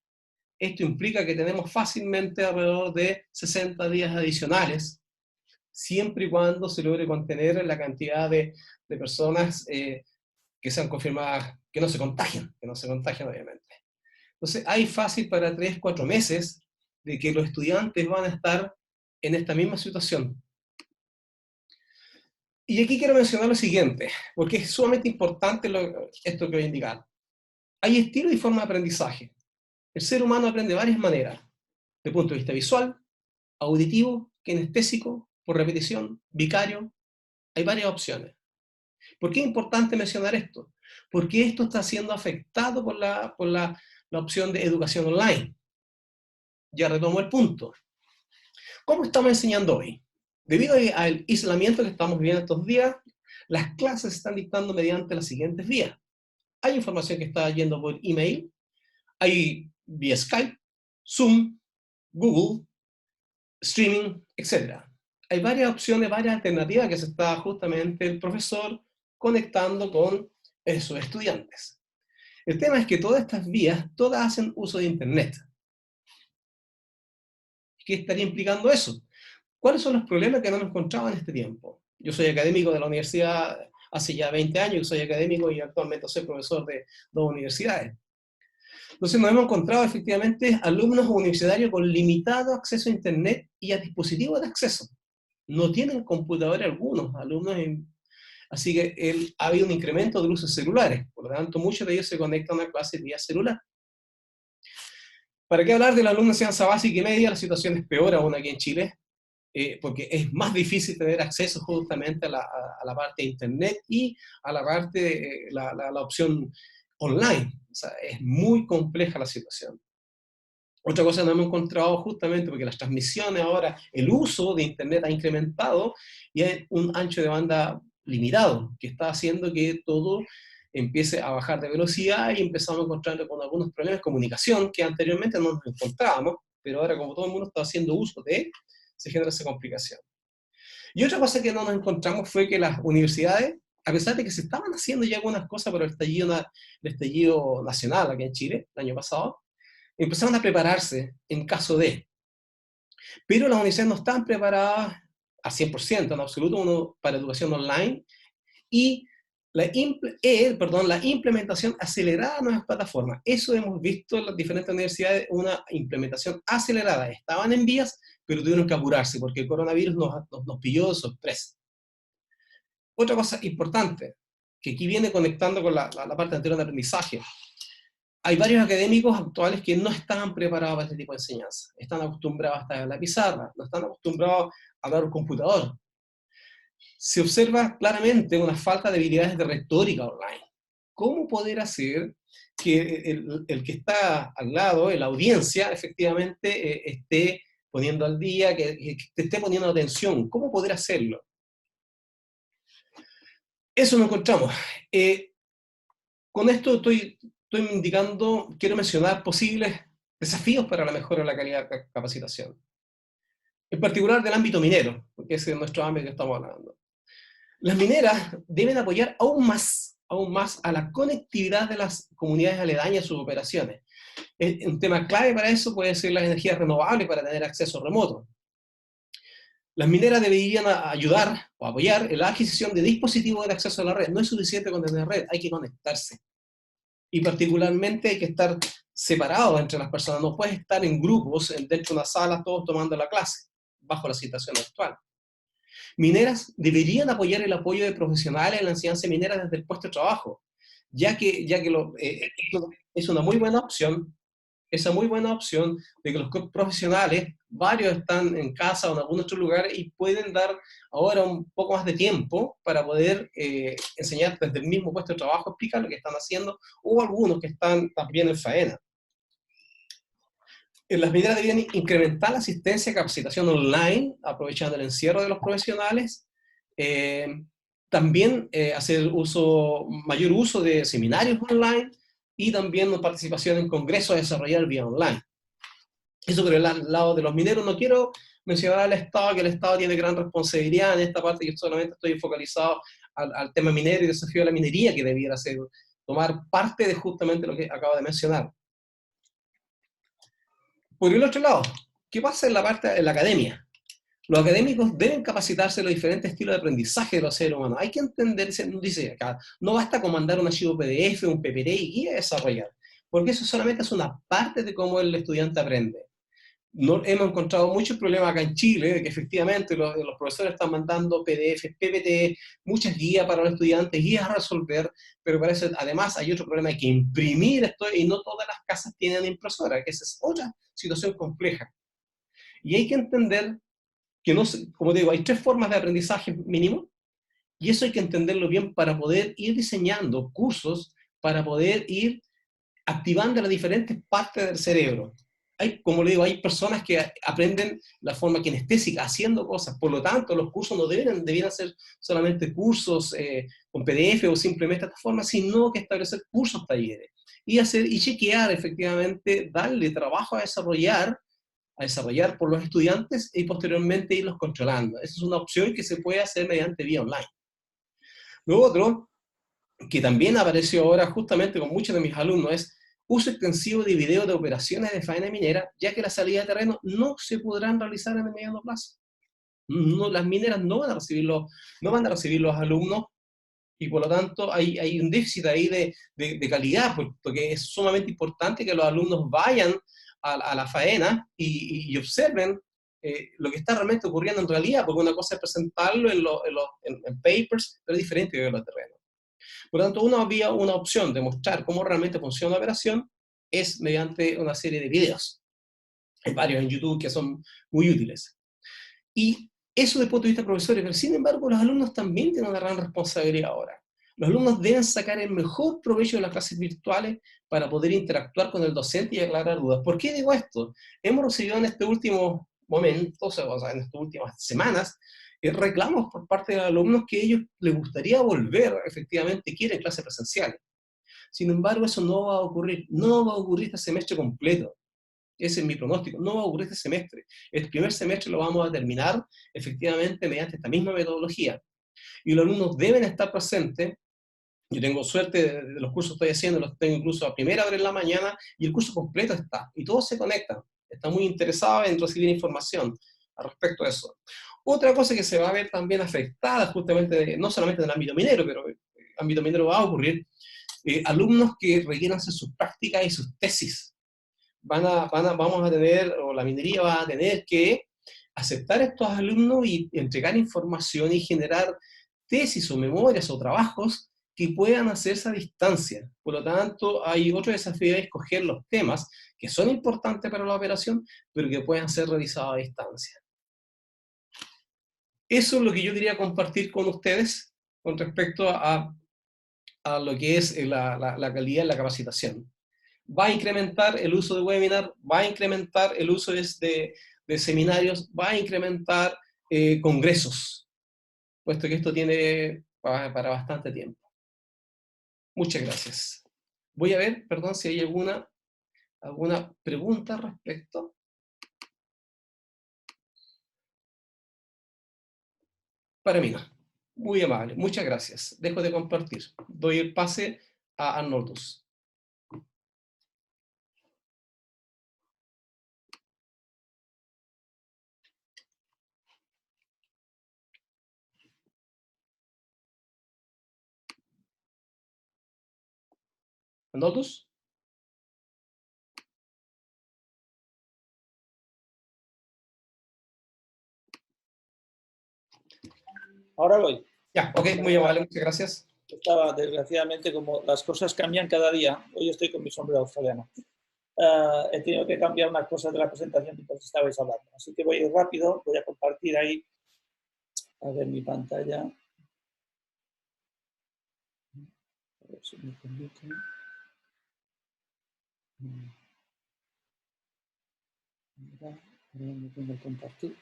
esto implica que tenemos fácilmente alrededor de 60 días adicionales, siempre y cuando se logre contener la cantidad de personas que sean confirmadas, que no se contagian obviamente. Entonces hay fácil para 3-4 meses de que los estudiantes van a estar en esta misma situación. Y aquí quiero mencionar lo siguiente, porque es sumamente importante esto que voy a indicar. Hay estilos y formas de aprendizaje. El ser humano aprende de varias maneras, desde el punto de vista visual, auditivo, kinestésico, por repetición, vicario. Hay varias opciones. ¿Por qué es importante mencionar esto? Porque esto está siendo afectado por la opción de educación online. Ya retomo el punto. ¿Cómo estamos enseñando hoy? Debido al aislamiento que estamos viviendo estos días, las clases se están dictando mediante las siguientes vías. Hay información que está yendo por email, hay vía Skype, Zoom, Google, streaming, etc. Hay varias opciones, varias alternativas que se está justamente el profesor conectando con esos estudiantes. El tema es que todas estas vías, todas hacen uso de Internet. ¿Qué estaría implicando eso? ¿Cuáles son los problemas que nos hemos encontrado en este tiempo? Yo soy académico de la universidad hace ya 20 años, soy académico y actualmente soy profesor de 2 universidades. Entonces nos hemos encontrado efectivamente alumnos universitarios con limitado acceso a Internet y a dispositivos de acceso. No tienen computador algunos alumnos, así que ha habido un incremento de uso de celulares, por lo tanto muchos de ellos se conectan a clases vía celular. ¿Para qué hablar de los alumnos de enseñanza básica y media? La situación es peor aún aquí en Chile, porque es más difícil tener acceso justamente a la parte de Internet y a la parte de la opción online. O sea, es muy compleja la situación. Otra cosa que no hemos encontrado justamente porque las transmisiones ahora, el uso de Internet ha incrementado y hay un ancho de banda limitado, que está haciendo que todo empiece a bajar de velocidad y empezamos a encontrarnos con algunos problemas de comunicación que anteriormente no nos encontrábamos, pero ahora como todo el mundo está haciendo uso de él, se genera esa complicación. Y otra cosa que no nos encontramos fue que las universidades, a pesar de que se estaban haciendo ya algunas cosas por el estallido nacional aquí en Chile, el año pasado, empezaron a prepararse en caso de. Pero las universidades no están preparadas al 100%, en absoluto, para educación online, y la implementación acelerada de nuevas plataformas. Eso hemos visto en las diferentes universidades, una implementación acelerada. Estaban en vías, pero tuvieron que apurarse, porque el coronavirus nos pilló de sorpresa. Otra cosa importante, que aquí viene conectando con la parte anterior de aprendizaje. Hay varios académicos actuales que no están preparados para este tipo de enseñanza. Están acostumbrados a estar en la pizarra, no están acostumbrados a hablar un computador. Se observa claramente una falta de habilidades de retórica online. ¿Cómo poder hacer que el que está al lado, en la audiencia, efectivamente esté poniendo al día, que te esté poniendo atención? ¿Cómo poder hacerlo? Eso lo encontramos. Con esto estoy indicando, quiero mencionar posibles desafíos para la mejora de la calidad de capacitación. En particular del ámbito minero, porque ese es nuestro ámbito que estamos hablando. Las mineras deben apoyar aún más a la conectividad de las comunidades aledañas a sus operaciones. Un tema clave para eso puede ser las energías renovables para tener acceso remoto. Las mineras deberían ayudar o apoyar en la adquisición de dispositivos de acceso a la red. No es suficiente con tener red, hay que conectarse. Y particularmente hay que estar separados entre las personas. No puedes estar en grupos dentro de una sala todos tomando la clase, bajo la situación actual. Mineras deberían apoyar el apoyo de profesionales en la enseñanza minera desde el puesto de trabajo, ya que es una muy buena opción, esa muy buena opción de que los profesionales, varios están en casa o en algún otro lugar y pueden dar ahora un poco más de tiempo para poder enseñar desde el mismo puesto de trabajo, explicar lo que están haciendo, o algunos que están también en faena. Las mineras deberían incrementar la asistencia y capacitación online, aprovechando el encierro de los profesionales. También hacer mayor uso de seminarios online y también participación en congresos a desarrollar vía online. Eso por el lado de los mineros. No quiero mencionar al Estado, que el Estado tiene gran responsabilidad en esta parte. Yo solamente estoy focalizado al tema minero y desafío de la minería, que debiera tomar parte de justamente lo que acabo de mencionar. Por el otro lado, ¿qué pasa en la parte de la academia? Los académicos deben capacitarse en los diferentes estilos de aprendizaje de los seres humanos. Hay que entender, dice acá, no basta con mandar un archivo PDF, un PPT y ir a desarrollar, porque eso solamente es una parte de cómo el estudiante aprende. Hemos encontrado muchos problemas acá en Chile, de que efectivamente los profesores están mandando PDF, PPT, muchas guías para los estudiantes, guías a resolver, pero para eso además hay otro problema, hay que imprimir esto, y no todas las casas tienen impresora, que esa es otra situación compleja. Y hay que entender que, como digo, hay 3 formas de aprendizaje mínimo, y eso hay que entenderlo bien para poder ir diseñando cursos, para poder ir activando las diferentes partes del cerebro. Como le digo, hay personas que aprenden la forma kinestésica, haciendo cosas, por lo tanto los cursos no debieran ser solamente cursos con PDF o simplemente de esta forma, sino que establecer cursos, talleres, y chequear efectivamente, darle trabajo a desarrollar por los estudiantes y posteriormente irlos controlando. Esa es una opción que se puede hacer mediante vía online. Lo otro, que también apareció ahora justamente con muchos de mis alumnos, es uso extensivo de videos de operaciones de faena minera, ya que la salida de terreno no se podrán realizar en el mediano plazo. Las mineras no van a recibir los alumnos, y por lo tanto hay un déficit ahí de calidad, porque es sumamente importante que los alumnos vayan a la faena y observen lo que está realmente ocurriendo en realidad, porque una cosa es presentarlo en papers, pero es diferente de verlo en terreno. Por lo tanto, una opción de mostrar cómo realmente funciona la operación es mediante una serie de videos. Hay varios en YouTube que son muy útiles. Y eso desde el punto de vista de profesores, pero sin embargo los alumnos también tienen una gran responsabilidad ahora. Los alumnos deben sacar el mejor provecho de las clases virtuales para poder interactuar con el docente y aclarar dudas. ¿Por qué digo esto? Hemos recibido en este último momento, o sea, en estas últimas semanas, reclamos por parte de los alumnos que a ellos les gustaría volver, efectivamente quieren clases presenciales. Sin embargo, eso no va a ocurrir. No va a ocurrir este semestre completo. Ese es mi pronóstico. No va a ocurrir este semestre. El primer semestre lo vamos a terminar efectivamente mediante esta misma metodología. Y los alumnos deben estar presentes. Yo tengo suerte de los cursos que estoy haciendo, los tengo incluso a primera hora en la mañana, y el curso completo está. Y todos se conectan. está muy interesado en recibir información al respecto de eso. Otra cosa que se va a ver también afectada justamente, no solamente en el ámbito minero, pero en el ámbito minero va a ocurrir, alumnos que requieran hacer sus prácticas y sus tesis. Vamos a tener, o la minería va a tener que aceptar a estos alumnos y entregar información y generar tesis o memorias o trabajos que puedan hacerse a distancia. Por lo tanto, hay otro desafío de escoger los temas que son importantes para la operación, pero que puedan ser realizados a distancia. Eso es lo que yo quería compartir con ustedes con respecto a lo que es la calidad de la capacitación. Va a incrementar el uso de webinar, va a incrementar el uso de seminarios, va a incrementar congresos, puesto que esto tiene para bastante tiempo. Muchas gracias. Voy a ver, perdón, si hay alguna pregunta al respecto. Para mí no. Muy amable, muchas gracias. Dejo de compartir. Doy el pase a Arnoldus. Arnoldus. Ahora voy. Ya, ok, muy amable, muchas gracias. Estaba, desgraciadamente, como las cosas cambian cada día, hoy estoy con mi sombrero australiano. He tenido que cambiar unas cosas de la presentación mientras estabais hablando. Así que voy a ir rápido, voy a compartir ahí, a ver mi pantalla. A ver si me permite. Ahora me tengo que compartir.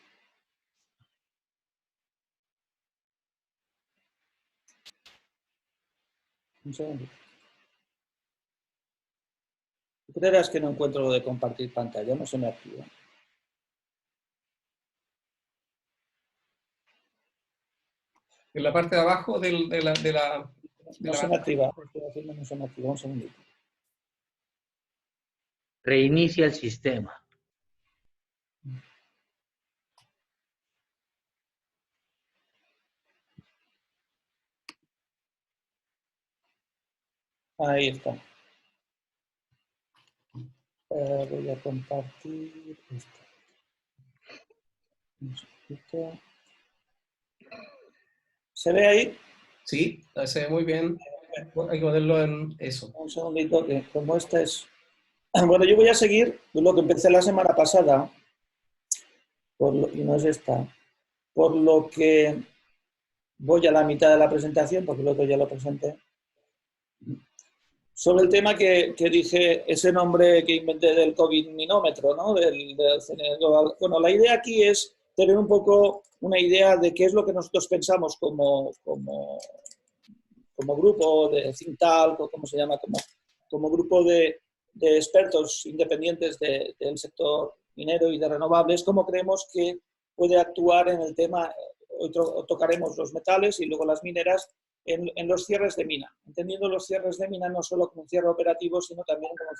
Un segundo. Creerás que no encuentro lo de compartir pantalla, no se me activa. En la parte de abajo No se me activa, estoy haciendo, no se me activa, un segundito. Reinicia el sistema. Ahí está. Voy a compartir esto. Un segundito. ¿Se ve ahí? Sí, se ve muy bien. Hay que ponerlo en eso. Un segundito, que como esta es... Bueno, yo voy a seguir lo que empecé la semana pasada, y no es esta, por lo que voy a la mitad de la presentación, porque el otro ya lo presenté. Sobre el tema que dije, ese nombre que inventé del COVID minómetro, ¿no? Bueno, la idea aquí es tener un poco una idea de qué es lo que nosotros pensamos como grupo de think tank, o como se llama, como grupo de expertos independientes del sector minero y de renovables, cómo creemos que puede actuar en el tema. Hoy tocaremos los metales y luego las mineras en los cierres de mina, entendiendo los cierres de mina no solo como un cierre operativo, sino también como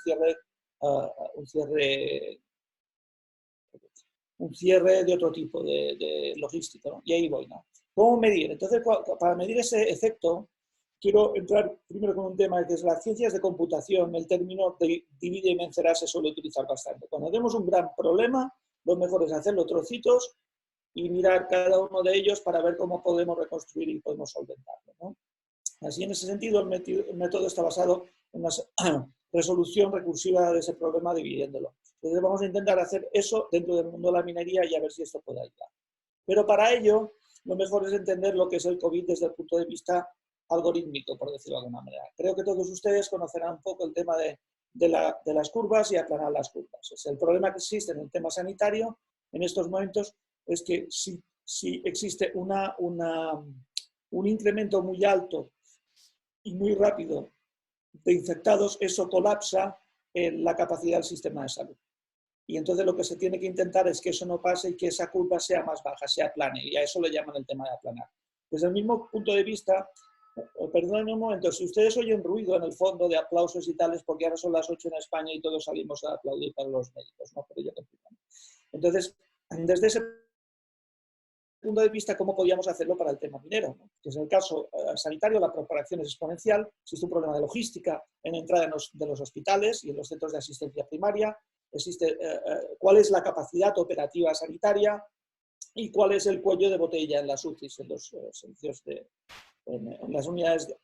un cierre de otro tipo, de logística, ¿no? Y ahí voy, ¿no? ¿Cómo medir? Entonces, para medir ese efecto, quiero entrar primero con un tema que es las ciencias de computación. El término de divide y vencerá se suele utilizar bastante. Cuando tenemos un gran problema, lo mejor es hacerlo trocitos y mirar cada uno de ellos para ver cómo podemos reconstruir y podemos solventarlo, ¿no? Así, en ese sentido, el método está basado en una resolución recursiva de ese problema dividiéndolo. Entonces vamos a intentar hacer eso dentro del mundo de la minería y a ver si esto puede ayudar. Pero para ello, lo mejor es entender lo que es el COVID desde el punto de vista algorítmico, por decirlo de alguna manera. Creo que todos ustedes conocerán un poco el tema de las curvas y aplanar las curvas. Es el problema que existe en el tema sanitario en estos momentos es que si existe un incremento muy alto y muy rápido de infectados, eso colapsa la capacidad del sistema de salud. Y entonces lo que se tiene que intentar es que eso no pase y que esa curva sea más baja, sea plane, y a eso le llaman el tema de aplanar. Desde el mismo punto de vista, Perdónenme un momento, si ustedes oyen ruido en el fondo de aplausos y tales, porque ahora son las 8 en España y todos salimos a aplaudir para los médicos, ¿no? Pero ya continuamos. Entonces, desde ese punto de vista, ¿cómo podíamos hacerlo para el tema minero? ¿No? Que es el caso sanitario, la propagación es exponencial, existe un problema de logística en entrada de los hospitales y en los centros de asistencia primaria, existe cuál es la capacidad operativa sanitaria y cuál es el cuello de botella en las UCIs, en los servicios en las unidades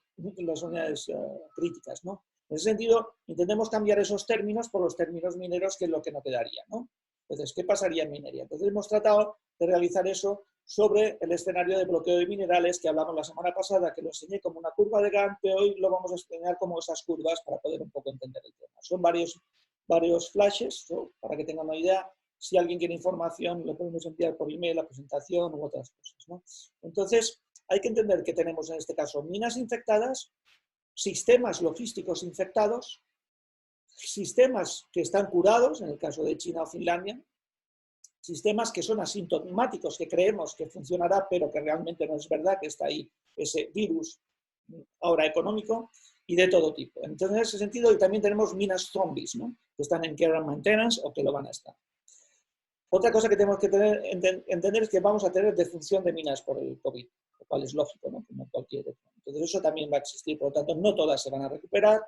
críticas, ¿no? En ese sentido, intentemos cambiar esos términos por los términos mineros, que es lo que no quedaría, ¿no? Entonces, ¿qué pasaría en minería? Entonces, hemos tratado de realizar eso sobre el escenario de bloqueo de minerales que hablamos la semana pasada, que lo enseñé como una curva de Gantt, pero hoy lo vamos a enseñar como esas curvas para poder un poco entender el tema. Son varios flashes, ¿no? Para que tengan una idea. Si alguien quiere información, lo podemos enviar por email, la presentación u otras cosas, ¿no? Entonces, hay que entender que tenemos en este caso minas infectadas, sistemas logísticos infectados, sistemas que están curados, en el caso de China o Finlandia, sistemas que son asintomáticos, que creemos que funcionará, pero que realmente no es verdad, que está ahí ese virus ahora económico, y de todo tipo. Entonces, en ese sentido, y también tenemos minas zombies, ¿no? Que están en care and maintenance o que lo van a estar. Otra cosa que tenemos que entender es que vamos a tener defunción de minas por el COVID, lo cual es lógico, ¿no? Como cualquier otro. Entonces, eso también va a existir, por lo tanto, no todas se van a recuperar.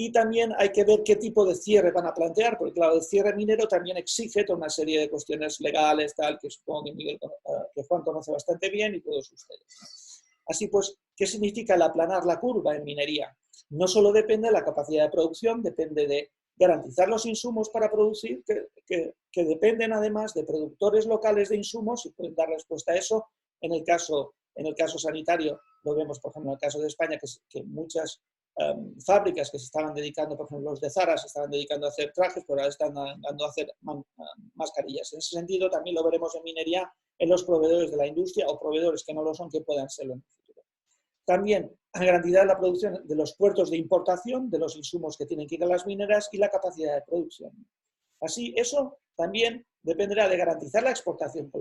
Y también hay que ver qué tipo de cierre van a plantear, porque claro, el cierre minero también exige toda una serie de cuestiones legales, tal, que supongo que Juan conoce bastante bien y todos ustedes. Así pues, ¿qué significa el aplanar la curva en minería? No solo depende de la capacidad de producción, depende de garantizar los insumos para producir, que dependen además de productores locales de insumos y pueden dar respuesta a eso. En el caso sanitario, lo vemos, por ejemplo, en el caso de España, que muchas fábricas que se estaban dedicando, por ejemplo, los de Zara se estaban dedicando a hacer trajes, pero ahora están dando a hacer mascarillas. En ese sentido, también lo veremos en minería, en los proveedores de la industria o proveedores que no lo son, que puedan serlo en el futuro. También garantizar la producción de los puertos de importación, de los insumos que tienen que ir a las mineras y la capacidad de producción. Así, eso también dependerá de garantizar la exportación,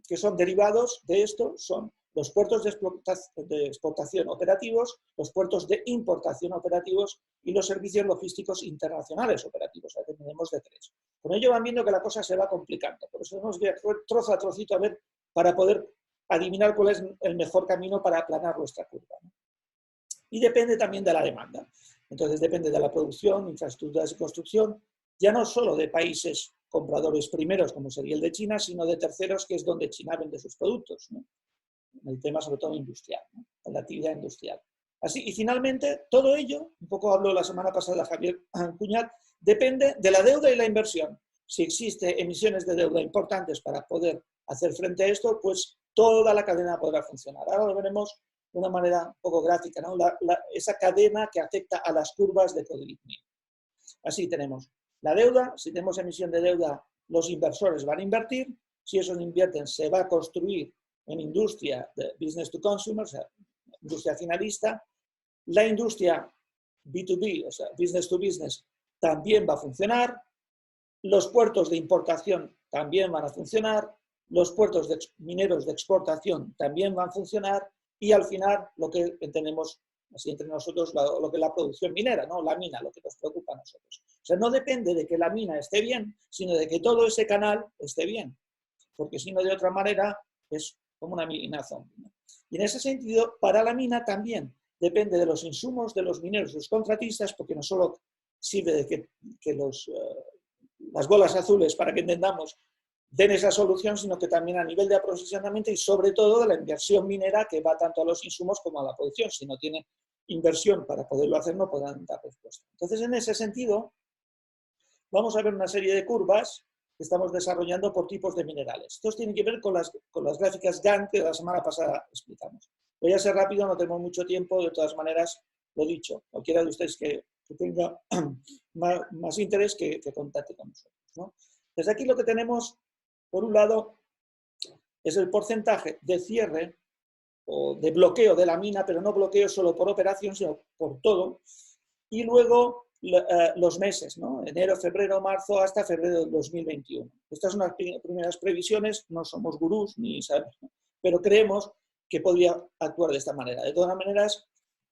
que son derivados de esto, son los puertos de exportación operativos, los puertos de importación operativos y los servicios logísticos internacionales operativos. Ahí tenemos de 3. Con ello van viendo que la cosa se va complicando. Por eso tenemos que ir trozo a trocito a ver para poder adivinar cuál es el mejor camino para aplanar nuestra curva, ¿no? Y depende también de la demanda. Entonces depende de la producción, infraestructuras y construcción, ya no solo de países compradores primeros, como sería el de China, sino de terceros, que es donde China vende sus productos, ¿no? El tema sobre todo industrial, ¿no? La actividad industrial. Así, y finalmente, todo ello, un poco habló la semana pasada Javier Cuñat, depende de la deuda y la inversión. Si existe emisiones de deuda importantes para poder hacer frente a esto, pues toda la cadena podrá funcionar. Ahora lo veremos de una manera un poco gráfica, ¿no? Esa cadena que afecta a las curvas de Kodigin. Así tenemos la deuda, si tenemos emisión de deuda, los inversores van a invertir, si esos invierten se va a construir en industria de business to consumer, o sea, industria finalista, la industria B2B, o sea, business to business, también va a funcionar, los puertos de importación también van a funcionar, los puertos mineros de exportación también van a funcionar y al final lo que entendemos así entre nosotros, lo que es la producción minera, ¿no? La mina, lo que nos preocupa a nosotros. O sea, no depende de que la mina esté bien, sino de que todo ese canal esté bien, porque si no, de otra manera, es como una mina zombie, ¿no? Y en ese sentido, para la mina también depende de los insumos de los mineros, los contratistas, porque no solo sirve de que las bolas azules, para que entendamos, den esa solución, sino que también a nivel de aprovisionamiento y sobre todo de la inversión minera que va tanto a los insumos como a la producción. Si no tiene inversión para poderlo hacer, no podrán dar respuesta. Entonces, en ese sentido, vamos a ver una serie de curvas que estamos desarrollando por tipos de minerales. Estos tienen que ver con las gráficas Gantt que la semana pasada explicamos. Voy a ser rápido, no tengo mucho tiempo, de todas maneras, lo dicho, cualquiera de ustedes que tenga más interés que contacte con nosotros, ¿no? Desde aquí lo que tenemos, por un lado, es el porcentaje de cierre o de bloqueo de la mina, pero no bloqueo solo por operación, sino por todo. Y luego los meses, ¿no? Enero, febrero, marzo, hasta febrero del 2021. Estas son las primeras previsiones, no somos gurús ni sabemos, ¿no? Pero creemos que podría actuar de esta manera. De todas maneras,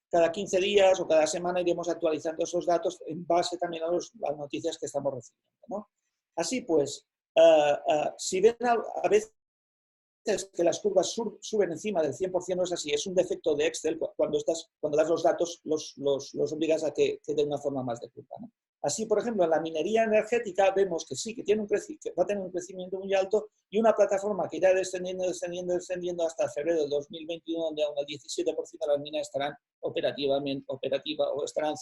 cada 15 días o cada semana iremos actualizando esos datos en base también a las noticias que estamos recibiendo, ¿no? Así pues, si ven a veces que las curvas suben encima del 100%, no es así, es un defecto de Excel. Cuando das los datos los obligas a que den una forma más de curva, ¿no? Así, por ejemplo, en la minería energética vemos que sí, que va a tener un crecimiento muy alto y una plataforma que irá descendiendo hasta febrero del 2021, donde aún el 17% de las minas estarán operativas o estarán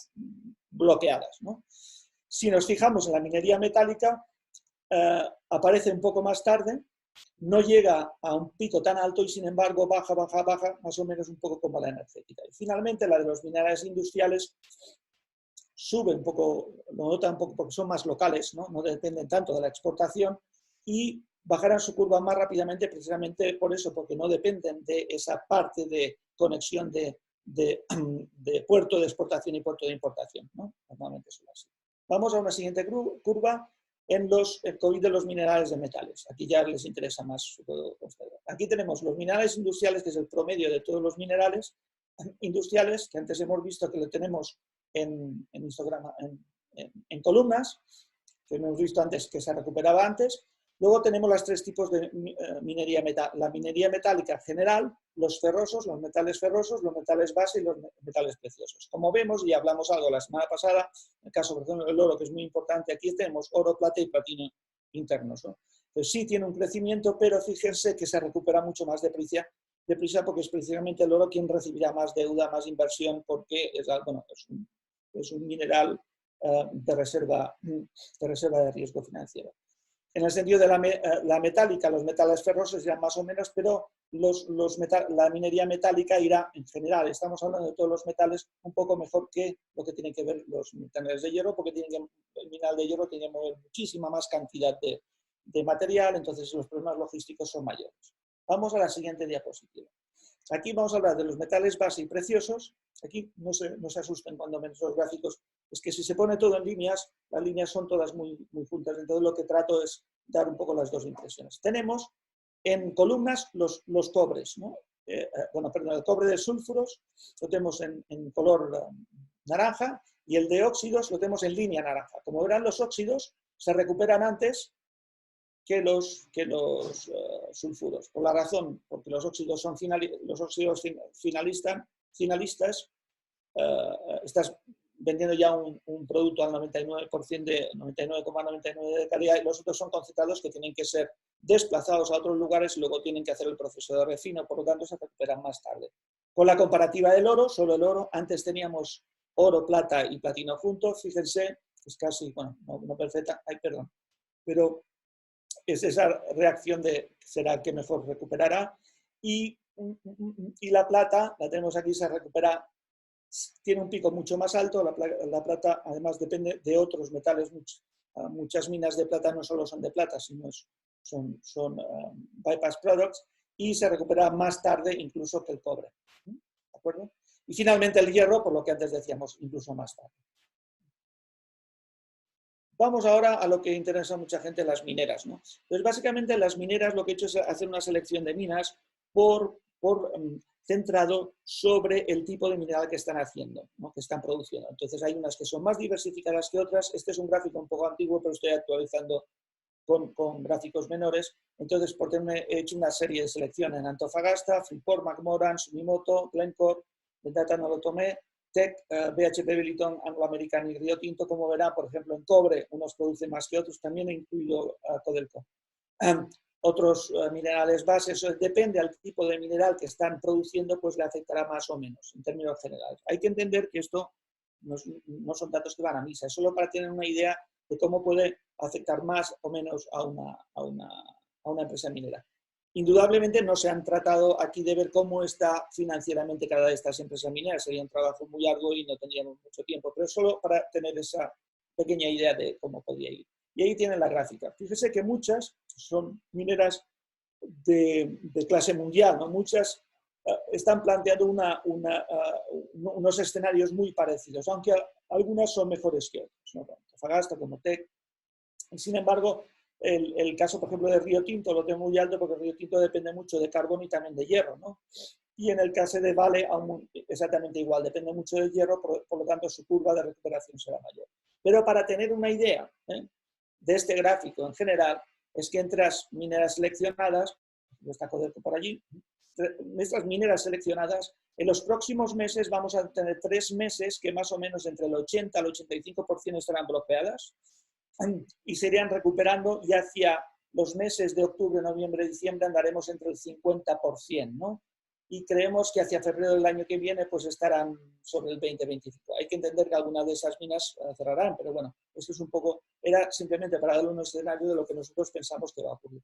bloqueadas, ¿no? Si nos fijamos en la minería metálica, aparece un poco más tarde, no llega a un pico tan alto y sin embargo baja, más o menos un poco como la energética. Y finalmente la de los minerales industriales sube un poco, lo nota un poco porque son más locales, no dependen tanto de la exportación y bajarán su curva más rápidamente precisamente por eso, porque no dependen de esa parte de conexión de puerto de exportación y puerto de importación, ¿no? Normalmente son así. Vamos a una siguiente curva. En el COVID de los minerales de metales. Aquí ya les interesa más. Aquí tenemos los minerales industriales, que es el promedio de todos los minerales industriales, que antes hemos visto que lo tenemos en histograma, en columnas, que hemos visto antes que se recuperaba antes. Luego tenemos los tres tipos de minería metálica. La minería metálica general, los ferrosos, los metales ferrosos, los metales base y los metales preciosos. Como vemos, y hablamos algo la semana pasada, en el caso, por ejemplo, del oro, que es muy importante, aquí tenemos oro, plata y platino internos, ¿no? Entonces sí tiene un crecimiento, pero fíjense que se recupera mucho más deprisa porque es precisamente el oro quien recibirá más deuda, más inversión, porque es un mineral de reserva de riesgo financiero. En el sentido de la metálica, los metales ferrosos irán más o menos, pero la minería metálica irá en general. Estamos hablando de todos los metales un poco mejor que lo que tienen que ver los minerales de hierro, porque el mineral de hierro tiene que mover muchísima más cantidad de material, entonces los problemas logísticos son mayores. Vamos a la siguiente diapositiva. Aquí vamos a hablar de los metales base y preciosos. Aquí no se asusten cuando ven los gráficos. Es que si se pone todo en líneas, las líneas son todas muy, muy juntas. Entonces lo que trato es dar un poco las dos impresiones. Tenemos en columnas los cobres, ¿no? El cobre de sulfuros lo tenemos en color naranja y el de óxidos lo tenemos en línea naranja. Como verán, los óxidos se recuperan antes que los sulfuros. Por la razón, porque los óxidos son finalistas, estás vendiendo ya un producto al 99% de 99,99 de calidad y los otros son concentrados que tienen que ser desplazados a otros lugares y luego tienen que hacer el proceso de refino, por lo tanto se recuperan más tarde. Con la comparativa del oro, solo el oro, antes teníamos oro, plata y platino juntos, fíjense, es casi, bueno, no perfecta, pero es esa reacción de será que mejor recuperará y la plata, la tenemos aquí, se recupera, tiene un pico mucho más alto, la plata además depende de otros metales, muchas minas de plata no solo son de plata, sino son bypass products y se recupera más tarde incluso que el cobre, ¿de acuerdo? Y finalmente el hierro, por lo que antes decíamos, incluso más tarde. Vamos ahora a lo que interesa a mucha gente, las mineras, ¿no? Entonces, básicamente, las mineras lo que he hecho es hacer una selección de minas centrado sobre el tipo de mineral que están haciendo, ¿no? Que están produciendo. Entonces, hay unas que son más diversificadas que otras. Este es un gráfico un poco antiguo, pero estoy actualizando con gráficos menores. Entonces, porque he hecho una serie de selección en Antofagasta, Freeport, McMoran, Sumitomo, Glencore, Vedanta no lo tomé, Teck, BHP Billiton, Anglo American y Río Tinto. Como verán, por ejemplo, en cobre unos producen más que otros, también he incluido Codelco. Otros minerales bases, depende del tipo de mineral que están produciendo, pues le afectará más o menos, en términos generales. Hay que entender que esto no son datos que van a misa, es solo para tener una idea de cómo puede afectar más o menos a una empresa minera. Indudablemente no se han tratado aquí de ver cómo está financieramente cada una de estas empresas mineras, sería un trabajo muy arduo y no tendríamos mucho tiempo, pero solo para tener esa pequeña idea de cómo podría ir. Y ahí tienen la gráfica. Fíjese que muchas son mineras de clase mundial, ¿no? Muchas están planteando unos escenarios muy parecidos, aunque algunas son mejores que otras, ¿no? Antofagasta, como Teck. Sin embargo, el caso, por ejemplo, de Río Tinto lo tengo muy alto porque Río Tinto depende mucho de carbón y también de hierro, ¿no? y en el caso de Vale aún exactamente igual, depende mucho del hierro, por lo tanto su curva de recuperación será mayor. Pero para tener una idea de este gráfico en general, es que entre las mineras seleccionadas, está Codelco por allí, nuestras mineras seleccionadas, en los próximos meses vamos a tener 3 meses que más o menos entre el 80 al 85% estarán bloqueadas y se irían recuperando, y hacia los meses de octubre, noviembre, diciembre andaremos entre el 50%, ¿no? Y creemos que hacia febrero del año que viene pues estarán sobre el 20-25%. Hay que entender que algunas de esas minas cerrarán, pero bueno, esto es un poco, era simplemente para darle un escenario de lo que nosotros pensamos que va a ocurrir.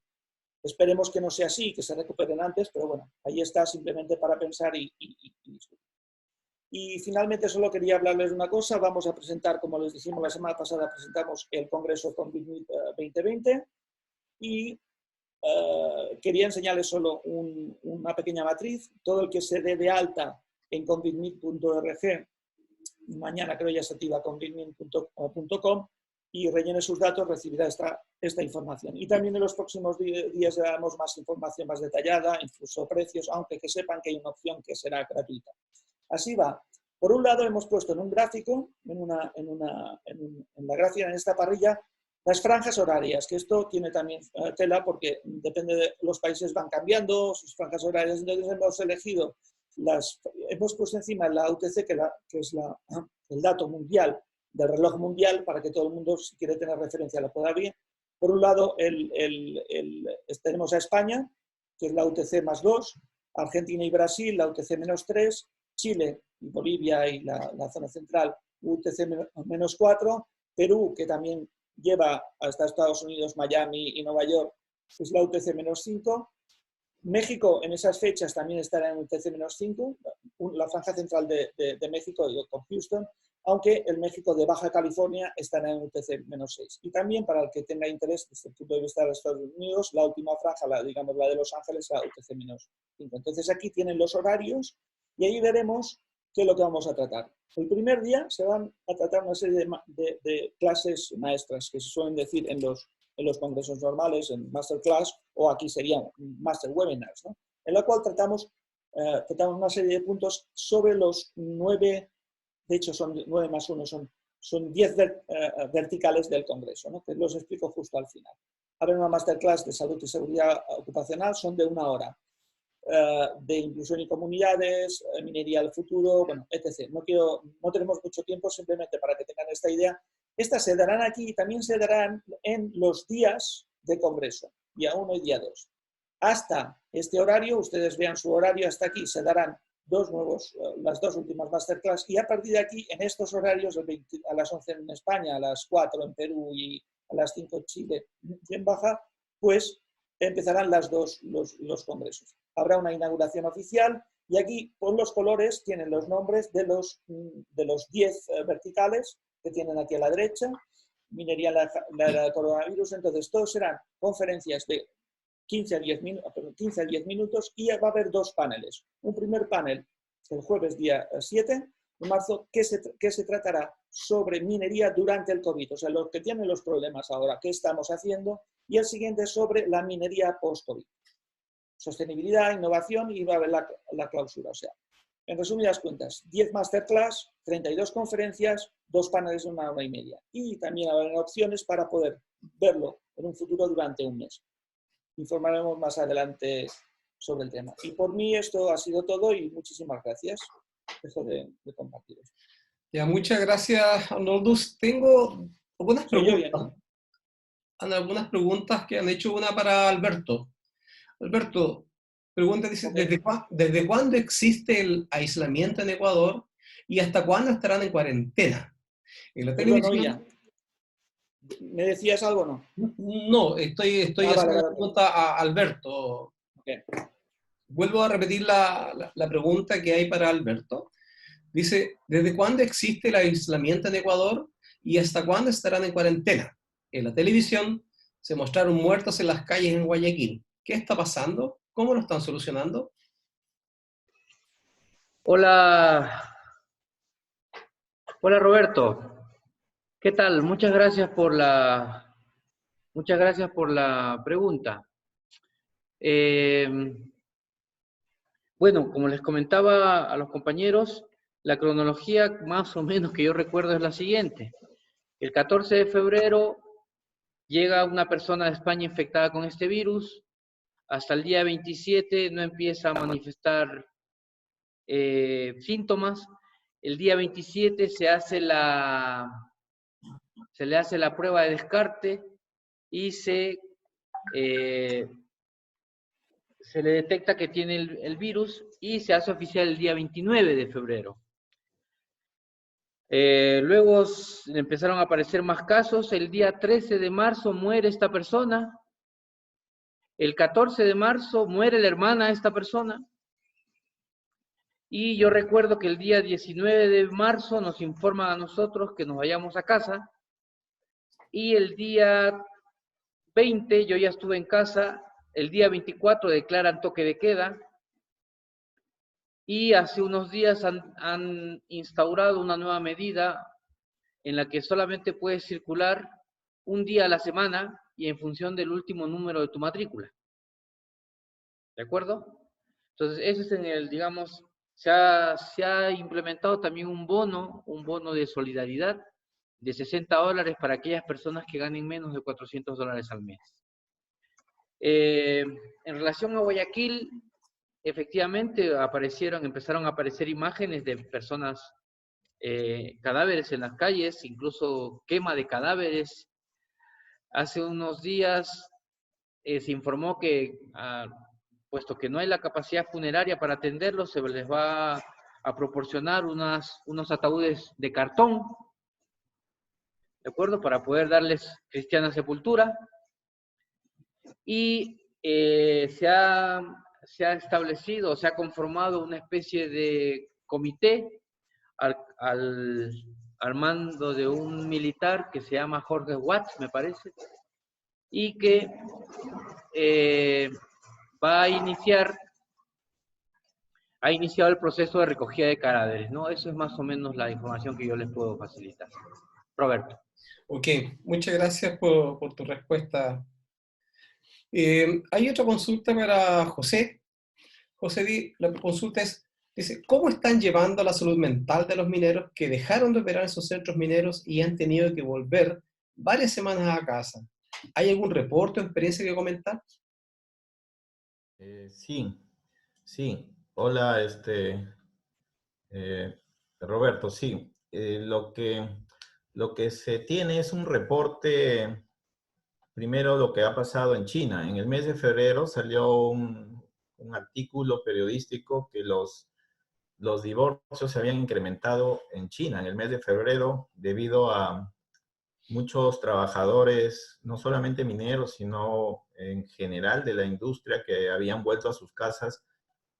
Esperemos que no sea así, que se recuperen antes, pero bueno, ahí está simplemente para pensar y discutir. Y finalmente solo quería hablarles de una cosa. Vamos a presentar, como les dijimos la semana pasada, presentamos el Congreso CONVIDMIT 2020 y quería enseñarles solo una pequeña matriz. Todo el que se dé de alta en convidmit.org, mañana creo ya se activa convidmit.com, y rellene sus datos, recibirá esta información. Y también en los próximos días daremos más información más detallada, incluso precios, aunque que sepan que hay una opción que será gratuita. Así va. Por un lado hemos puesto en un gráfico, en la gráfica, en esta parrilla, las franjas horarias, que esto tiene también tela porque depende de los países, van cambiando sus franjas horarias. Entonces hemos elegido, hemos puesto encima la UTC, que es el dato mundial del reloj mundial, para que todo el mundo, si quiere tener referencia, la pueda ver. Por un lado tenemos a España, que es la UTC más 2, Argentina y Brasil, la UTC menos 3, Chile y Bolivia y la zona central, UTC menos 4, Perú, que también lleva hasta Estados Unidos, Miami y Nueva York, es la UTC menos 5. México en esas fechas también estará en UTC menos 5, la franja central de México con Houston, aunque el México de Baja California estará en UTC menos 6. Y también, para el que tenga interés desde el punto de vista de Estados Unidos, la última franja, digamos la de Los Ángeles, la UTC menos 5. Entonces aquí tienen los horarios y ahí veremos qué es lo que vamos a tratar. El primer día se van a tratar una serie de clases maestras, que se suelen decir en los congresos normales, en masterclass, o aquí serían master webinars, ¿no? En la cual tratamos una serie de puntos sobre los 9, de hecho son 9 más 1, son 10 verticales del congreso, ¿no? Que los explico justo al final. Habrá una masterclass de salud y seguridad ocupacional, son de 1 hora. De inclusión y comunidades, minería del futuro, bueno, etc. No tenemos mucho tiempo, simplemente para que tengan esta idea. Estas se darán aquí y también se darán en los días de congreso, día 1 y día 2. Hasta este horario, ustedes vean su horario, hasta aquí se darán las 2 últimas masterclass, y a partir de aquí, en estos horarios, a las 11 en España, a las 4 en Perú y a las 5 en Chile y en Baja, pues empezarán los congresos. Habrá una inauguración oficial y aquí por los colores tienen los nombres de los 10 verticales que tienen aquí a la derecha, minería la coronavirus. Entonces todos serán conferencias de 15 a 10 minutos y va a haber 2 paneles. Un primer panel el jueves día 7 de marzo que se tratará sobre minería durante el COVID, o sea, los que tienen los problemas ahora, qué estamos haciendo, y el siguiente sobre la minería post-COVID. Sostenibilidad, innovación, y va a haber la clausura. O sea, en resumidas cuentas, 10 masterclass, 32 conferencias, 2 paneles de 1 hora y media. Y también habrá opciones para poder verlo en un futuro durante un mes. Informaremos más adelante sobre el tema. Y por mí esto ha sido todo y muchísimas gracias. Dejo de compartir esto. Ya, muchas gracias, Arnoldus. Tengo algunas preguntas. Algunas preguntas que han hecho, una para Alberto. Alberto, pregunta, dice, okay. ¿Desde cuándo existe el aislamiento en Ecuador y hasta cuándo estarán en cuarentena? En la televisión... ¿Me decías algo o no? No, estoy haciendo una pregunta a Alberto. Okay. Vuelvo a repetir la pregunta que hay para Alberto. Dice, ¿desde cuándo existe el aislamiento en Ecuador y hasta cuándo estarán en cuarentena? En la televisión se mostraron muertos en las calles en Guayaquil. ¿Qué está pasando? ¿Cómo lo están solucionando? Hola Roberto. ¿Qué tal? Muchas gracias por la pregunta. Bueno, como les comentaba a los compañeros, la cronología más o menos que yo recuerdo es la siguiente. El 14 de febrero llega una persona de España infectada con este virus. Hasta el día 27 no empieza a manifestar síntomas. El día 27 se le hace la prueba de descarte y se le detecta que tiene el virus y se hace oficial el día 29 de febrero. Luego empezaron a aparecer más casos. El día 13 de marzo muere esta persona. El 14 de marzo muere la hermana de esta persona. Y yo recuerdo que el día 19 de marzo nos informan a nosotros que nos vayamos a casa. Y el día 20 yo ya estuve en casa. El día 24 declaran toque de queda. Y hace unos días han instaurado una nueva medida en la que solamente puedes circular un día a la semana y en función del último número de tu matrícula. ¿De acuerdo? Entonces, ese es digamos, se ha implementado también un bono de solidaridad de $60 para aquellas personas que ganen menos de $400 al mes. En relación a Guayaquil, efectivamente empezaron a aparecer imágenes de personas, cadáveres en las calles, incluso quema de cadáveres. Hace unos días se informó que, puesto que no hay la capacidad funeraria para atenderlos, se les va a proporcionar unos ataúdes de cartón, ¿de acuerdo? Para poder darles cristiana sepultura. Y se ha establecido, se ha conformado una especie de comité al mando de un militar que se llama Jorge Watts, me parece, y que ha iniciado el proceso de recogida de cadáveres, ¿no? Eso es más o menos la información que yo les puedo facilitar. Roberto. Ok, muchas gracias por tu respuesta. Hay otra consulta para José. José, la consulta dice, ¿cómo están llevando la salud mental de los mineros que dejaron de operar en sus centros mineros y han tenido que volver varias semanas a casa? ¿Hay algún reporte o experiencia que comentar? Sí. Hola, Roberto, sí. Lo que se tiene es un reporte, primero lo que ha pasado en China. En el mes de febrero salió un artículo periodístico que los divorcios se habían incrementado en China en el mes de febrero debido a muchos trabajadores, no solamente mineros, sino en general de la industria, que habían vuelto a sus casas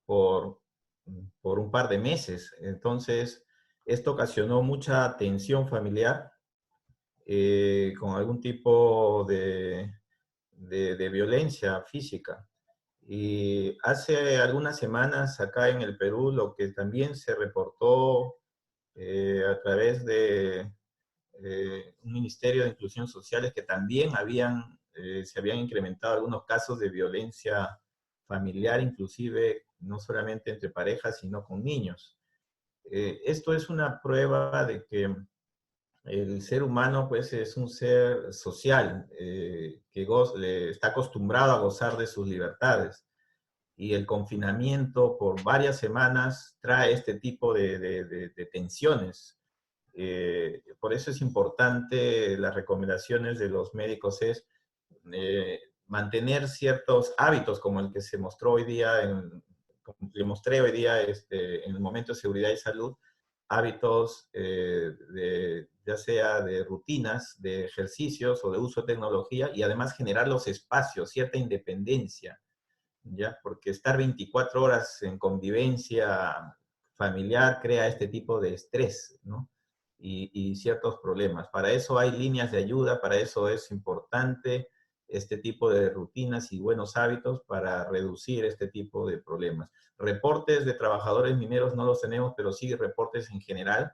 por un par de meses. Entonces, esto ocasionó mucha tensión familiar, con algún tipo de violencia física. Y hace algunas semanas acá en el Perú, lo que también se reportó a través de un Ministerio de Inclusión Social es que también se habían incrementado algunos casos de violencia familiar, inclusive no solamente entre parejas, sino con niños. Esto es una prueba de que el ser humano pues, es un ser social, que está acostumbrado a gozar de sus libertades. Y el confinamiento por varias semanas trae este tipo de tensiones. Por eso es importante, las recomendaciones de los médicos es mantener ciertos hábitos como el que se mostró hoy día, como le mostré hoy día en el momento de seguridad y salud, hábitos ya sea de rutinas, de ejercicios o de uso de tecnología, y además generar los espacios, cierta independencia, ¿ya? Porque estar 24 horas en convivencia familiar crea este tipo de estrés, ¿no? Y ciertos problemas. Para eso hay líneas de ayuda, para eso es importante este tipo de rutinas y buenos hábitos para reducir este tipo de problemas. Reportes de trabajadores mineros no los tenemos, pero sí reportes en general,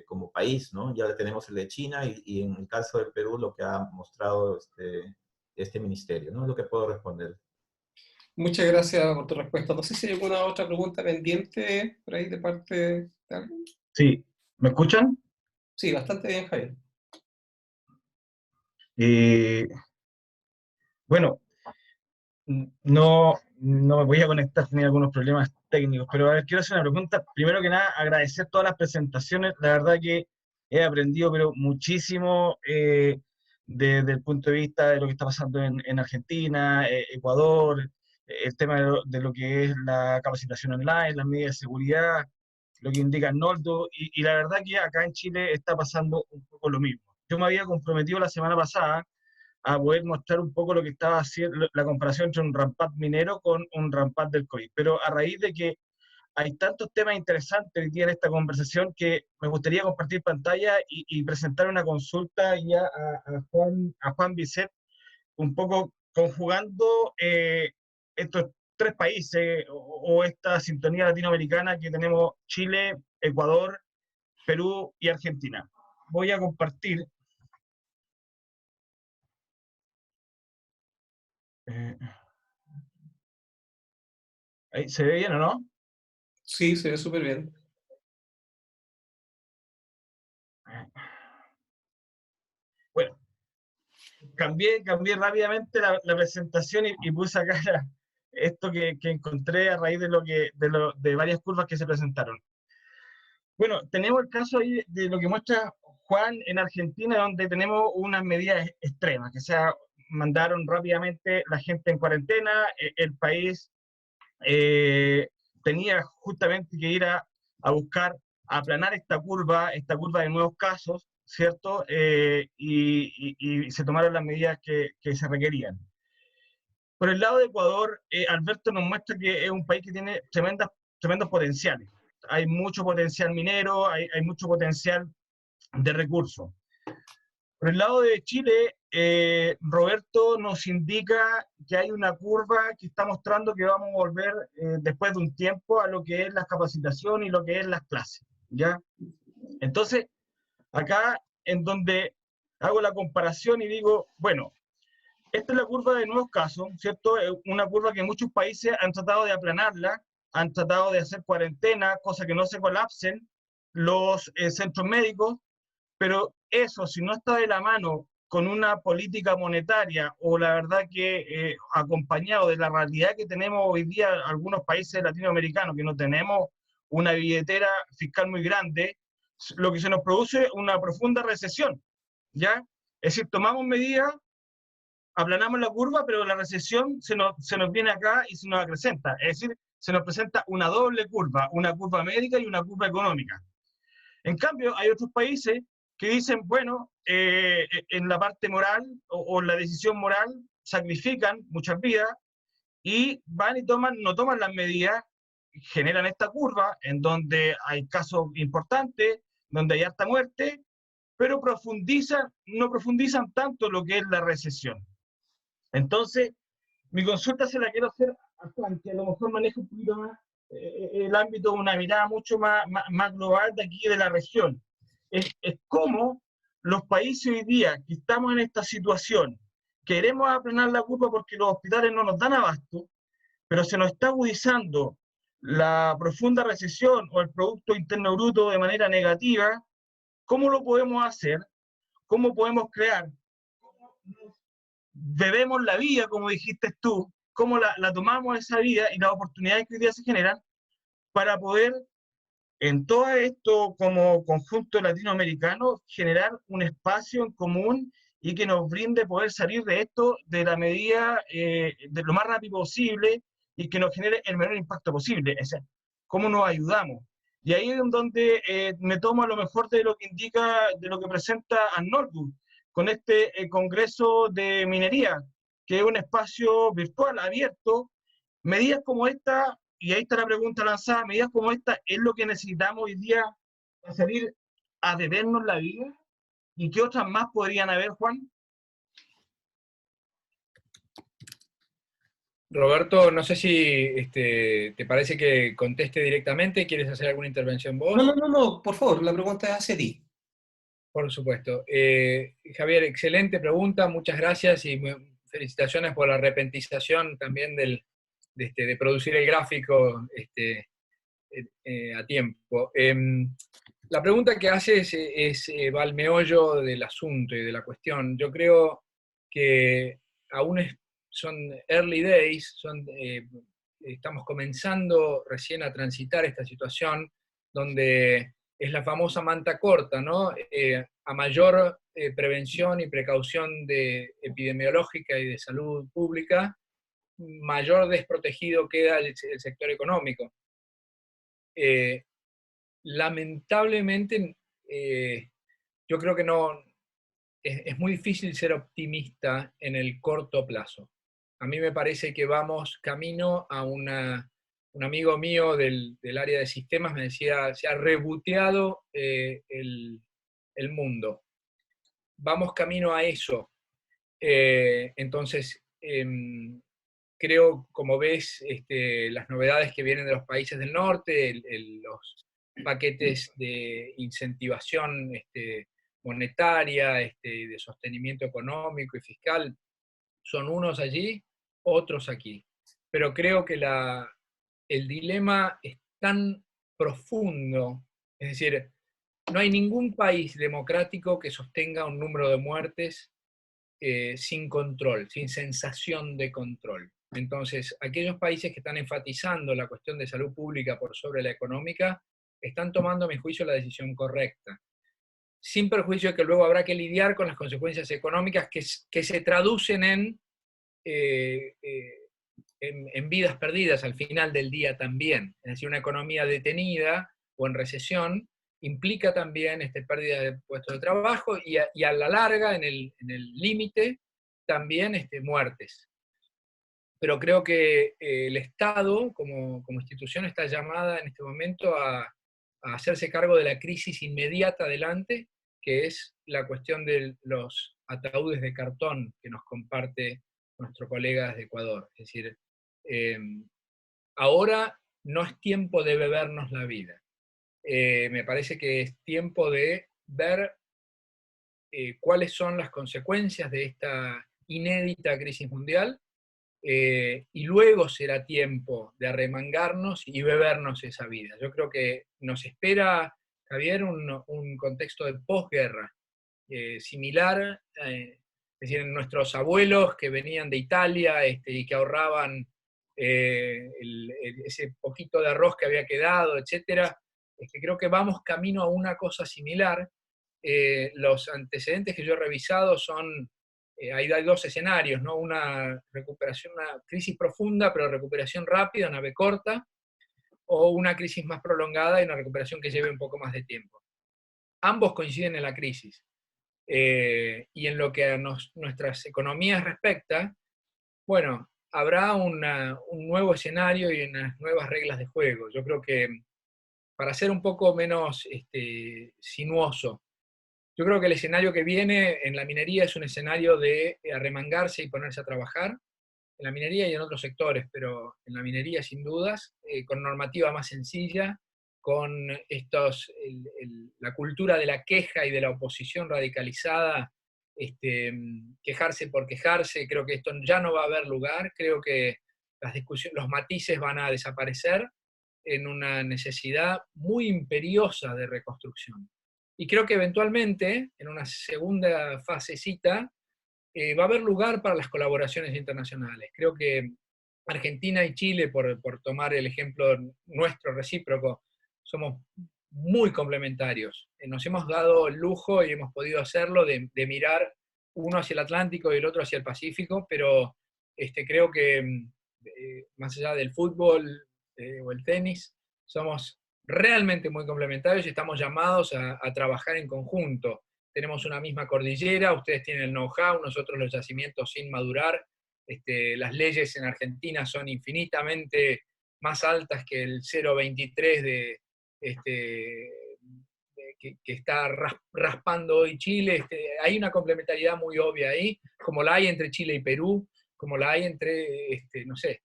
como país, ¿no? Ya tenemos el de China y en el caso del Perú lo que ha mostrado este ministerio, ¿no? Es lo que puedo responder. Muchas gracias por tu respuesta. No sé si hay alguna otra pregunta pendiente por ahí de parte de alguien. Sí, ¿me escuchan? Sí, bastante bien, Javier. Eh, bueno, no me voy a conectar, tenía algunos problemas técnicos, pero a ver, quiero hacer una pregunta. Primero que nada, agradecer todas las presentaciones. La verdad que he aprendido, pero muchísimo desde el punto de vista de lo que está pasando en Argentina, Ecuador, el tema de lo que es la capacitación online, las medidas de seguridad, lo que indica Noldo, y la verdad que acá en Chile está pasando un poco lo mismo. Yo me había comprometido la semana pasada a poder mostrar un poco lo que estaba haciendo, la comparación entre un rampat minero con un rampat del COVID. Pero a raíz de que hay tantos temas interesantes hoy día en esta conversación que me gustaría compartir pantalla y presentar una consulta ya a Juan Bisset, un poco conjugando estos tres países o esta sintonía latinoamericana que tenemos: Chile, Ecuador, Perú y Argentina. Voy a compartir. Eh, ¿Ahí se ve bien o no? Sí, se ve súper bien. Bueno, cambié rápidamente la presentación y puse acá esto que encontré a raíz de varias curvas que se presentaron. Bueno, tenemos el caso ahí de lo que muestra Juan en Argentina, donde tenemos unas medidas extremas, que se mandaron rápidamente la gente en cuarentena, el país tenía justamente que ir a buscar aplanar esta curva de nuevos casos, ¿cierto? Y se tomaron las medidas que se requerían. Por el lado de Ecuador, Alberto nos muestra que es un país que tiene tremendos potenciales. Hay mucho potencial minero, hay mucho potencial de recursos. Por el lado de Chile, Roberto nos indica que hay una curva que está mostrando que vamos a volver después de un tiempo a lo que es la capacitación y lo que es las clases, ¿ya? Entonces, acá en donde hago la comparación y digo, bueno, esta es la curva de nuevos casos, ¿cierto? Es una curva que muchos países han tratado de aplanarla, han tratado de hacer cuarentena, cosa que no se colapsen los centros médicos, pero eso, si no está de la mano con una política monetaria o la verdad que acompañado de la realidad que tenemos hoy día algunos países latinoamericanos, que no tenemos una billetera fiscal muy grande, lo que se nos produce es una profunda recesión, ¿ya? Es decir, tomamos medidas, aplanamos la curva, pero la recesión se nos viene acá y se nos acrecenta. Es decir, se nos presenta una doble curva, una curva médica y una curva económica. En cambio, hay otros países que dicen, bueno, en la parte moral o la decisión moral sacrifican muchas vidas y van y no toman las medidas, generan esta curva en donde hay casos importantes, donde hay alta muerte, pero no profundizan tanto lo que es la recesión. Entonces, mi consulta se la quiero hacer a Juan, que a lo mejor maneja un poquito más el ámbito, una mirada mucho más global de aquí de la región. Es cómo los países hoy día que estamos en esta situación, queremos aplanar la curva porque los hospitales no nos dan abasto, pero se nos está agudizando la profunda recesión o el Producto Interno Bruto de manera negativa. ¿Cómo lo podemos hacer? ¿Cómo podemos crear? Bebemos la vida, como dijiste tú, cómo la tomamos esa vida y las oportunidades que hoy día se generan para poder, en todo esto como conjunto latinoamericano, generar un espacio en común y que nos brinde poder salir de esto de la medida, de lo más rápido posible y que nos genere el menor impacto posible. O sea, cómo nos ayudamos. Y ahí es donde me tomo a lo mejor de lo que indica, de lo que presenta Arnoldo, con este Congreso de Minería, que es un espacio virtual, abierto. Medidas como esta, y ahí está la pregunta lanzada, medidas como esta es lo que necesitamos hoy día para salir a bebernos la vida. ¿Y qué otras más podrían haber, Juan? Roberto, no sé si te parece que conteste directamente. ¿Quieres hacer alguna intervención vos? No, por favor, la pregunta es hacia ti. Por supuesto. Javier, excelente pregunta, muchas gracias y felicitaciones por la repentización también del de producir el gráfico a tiempo. La pregunta que hace va al meollo del asunto y de la cuestión. Yo creo que aún son early days, estamos comenzando recién a transitar esta situación donde es la famosa manta corta, ¿no? A mayor prevención y precaución epidemiológica y de salud pública, mayor desprotegido queda el sector económico. Lamentablemente, yo creo que es muy difícil ser optimista en el corto plazo. A mí me parece que vamos camino a un amigo mío del área de sistemas me decía, se ha rebooteado el mundo. Vamos camino a eso. Entonces, creo, como ves, las novedades que vienen de los países del norte, los paquetes de incentivación monetaria, de sostenimiento económico y fiscal, son unos allí, otros aquí. Pero creo que el dilema es tan profundo, es decir, no hay ningún país democrático que sostenga un número de muertes sin control, sin sensación de control. Entonces, aquellos países que están enfatizando la cuestión de salud pública por sobre la económica, están tomando, a mi juicio, la decisión correcta. Sin perjuicio de que luego habrá que lidiar con las consecuencias económicas que se traducen en vidas perdidas al final del día también. Es decir, una economía detenida o en recesión implica también pérdida de puestos de trabajo y a la larga, en el límite, también muertes. Pero creo que el Estado, como institución, está llamada en este momento a hacerse cargo de la crisis inmediata adelante, que es la cuestión de los ataúdes de cartón que nos comparte nuestro colega de Ecuador. Es decir, ahora no es tiempo de bebernos la vida. Me parece que es tiempo de ver cuáles son las consecuencias de esta inédita crisis mundial, y luego será tiempo de arremangarnos y bebernos esa vida. Yo creo que nos espera, Javier, un contexto de posguerra similar, es decir, nuestros abuelos que venían de Italia y que ahorraban ese poquito de arroz que había quedado, etc. Creo que vamos camino a una cosa similar. Los antecedentes que yo he revisado son, hay dos escenarios, ¿no? Una recuperación, una crisis profunda, pero recuperación rápida, nave corta, o una crisis más prolongada y una recuperación que lleve un poco más de tiempo. Ambos coinciden en la crisis. Y en lo que a nuestras economías respecta, bueno, habrá un nuevo escenario y unas nuevas reglas de juego. Yo creo que, para ser un poco menos sinuoso, yo creo que el escenario que viene en la minería es un escenario de arremangarse y ponerse a trabajar, en la minería y en otros sectores, pero en la minería sin dudas, con normativa más sencilla, con la cultura de la queja y de la oposición radicalizada, quejarse por quejarse. Creo que esto ya no va a haber lugar, creo que las discusiones, los matices van a desaparecer en una necesidad muy imperiosa de reconstrucción. Y creo que eventualmente, en una segunda fasecita, va a haber lugar para las colaboraciones internacionales. Creo que Argentina y Chile, por tomar el ejemplo nuestro recíproco, somos muy complementarios. Nos hemos dado el lujo y hemos podido hacerlo de mirar uno hacia el Atlántico y el otro hacia el Pacífico, pero creo que más allá del fútbol o el tenis, somos realmente muy complementarios y estamos llamados a trabajar en conjunto. Tenemos una misma cordillera, ustedes tienen el know-how, nosotros los yacimientos sin madurar. Las leyes en Argentina son infinitamente más altas que el 0,23 que está raspando hoy Chile. Hay una complementariedad muy obvia ahí, como la hay entre Chile y Perú, como la hay entre, no sé,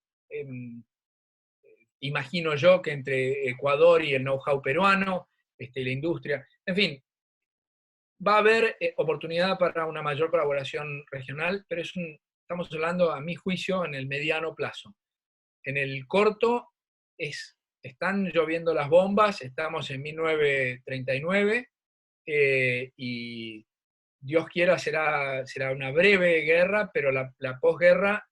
imagino yo que entre Ecuador y el know-how peruano, la industria, en fin. Va a haber oportunidad para una mayor colaboración regional, pero estamos hablando, a mi juicio, en el mediano plazo. en el corto están lloviendo las bombas, estamos en 1939, y Dios quiera será una breve guerra, pero la posguerra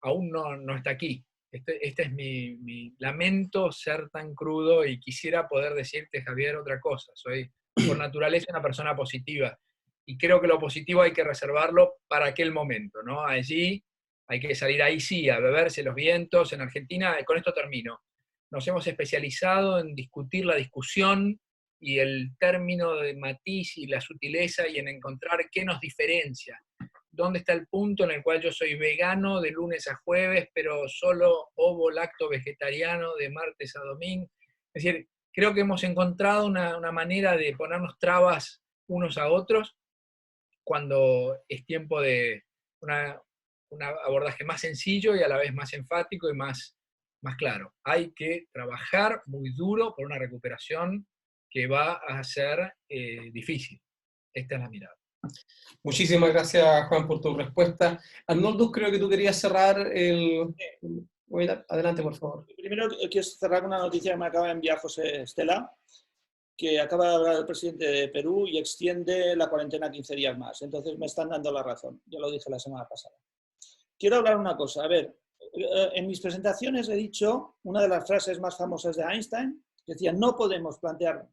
aún no está aquí. Este es mi lamento ser tan crudo, y quisiera poder decirte, Javier, otra cosa. Soy por naturaleza una persona positiva, y creo que lo positivo hay que reservarlo para aquel momento, ¿no? Allí hay que salir, ahí sí, a beberse los vientos. En Argentina, con esto termino, nos hemos especializado en discutir la discusión y el término de matiz y la sutileza, y en encontrar qué nos diferencia. ¿Dónde está el punto en el cual yo soy vegano de lunes a jueves, pero solo ovo lacto vegetariano de martes a domingo? Es decir, creo que hemos encontrado una manera de ponernos trabas unos a otros, cuando es tiempo de un abordaje más sencillo y a la vez más enfático y más claro. Hay que trabajar muy duro por una recuperación que va a ser difícil. Esta es la mirada. Muchísimas gracias, Juan, por tu respuesta. Arnoldo, creo que tú querías cerrar el webinar. Adelante, por favor. Primero quiero cerrar con una noticia que me acaba de enviar José Estela, que acaba de hablar el presidente de Perú y extiende la cuarentena 15 días más. Entonces me están dando la razón. Yo lo dije la semana pasada. Quiero hablar una cosa. A ver, en mis presentaciones he dicho una de las frases más famosas de Einstein, que decía: no podemos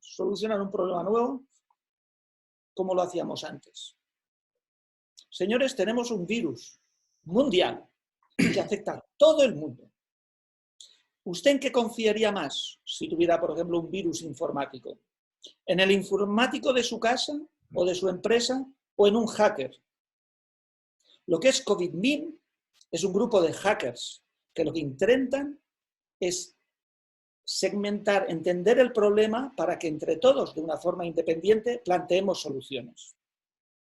solucionar un problema nuevo como lo hacíamos antes. Señores, tenemos un virus mundial que afecta a todo el mundo. ¿Usted en qué confiaría más si tuviera, por ejemplo, un virus informático? ¿En el informático de su casa o de su empresa, o en un hacker? Lo que es COVID-19 es un grupo de hackers que lo que intentan es segmentar, entender el problema para que entre todos, de una forma independiente, planteemos soluciones.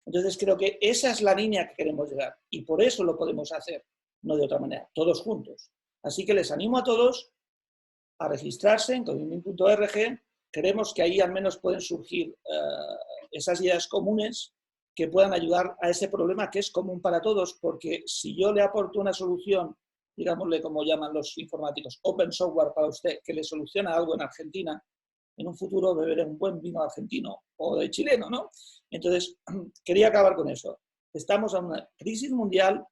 Entonces creo que esa es la línea que queremos llegar, y por eso lo podemos hacer, no de otra manera, todos juntos. Así que les animo a todos a registrarse en covid19.org. Creemos que ahí al menos pueden surgir esas ideas comunes que puedan ayudar a ese problema que es común para todos, porque si yo le aporto una solución, digámosle como llaman los informáticos, open software para usted, que le soluciona algo en Argentina, en un futuro beberé un buen vino argentino o de chileno, ¿no? Entonces, quería acabar con eso. Estamos en una crisis mundial,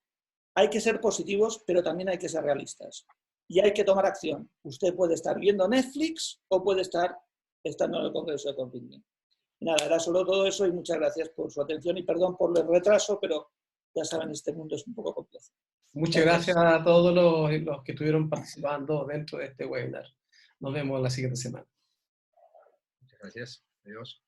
hay que ser positivos, pero también hay que ser realistas. Y hay que tomar acción. Usted puede estar viendo Netflix o puede estar estando en el Congreso de COVID-19. Nada, era solo todo eso, y muchas gracias por su atención y perdón por el retraso, pero ya saben, este mundo es un poco complejo. Muchas gracias a todos los que estuvieron participando dentro de este webinar. Nos vemos la siguiente semana. Muchas gracias. Adiós.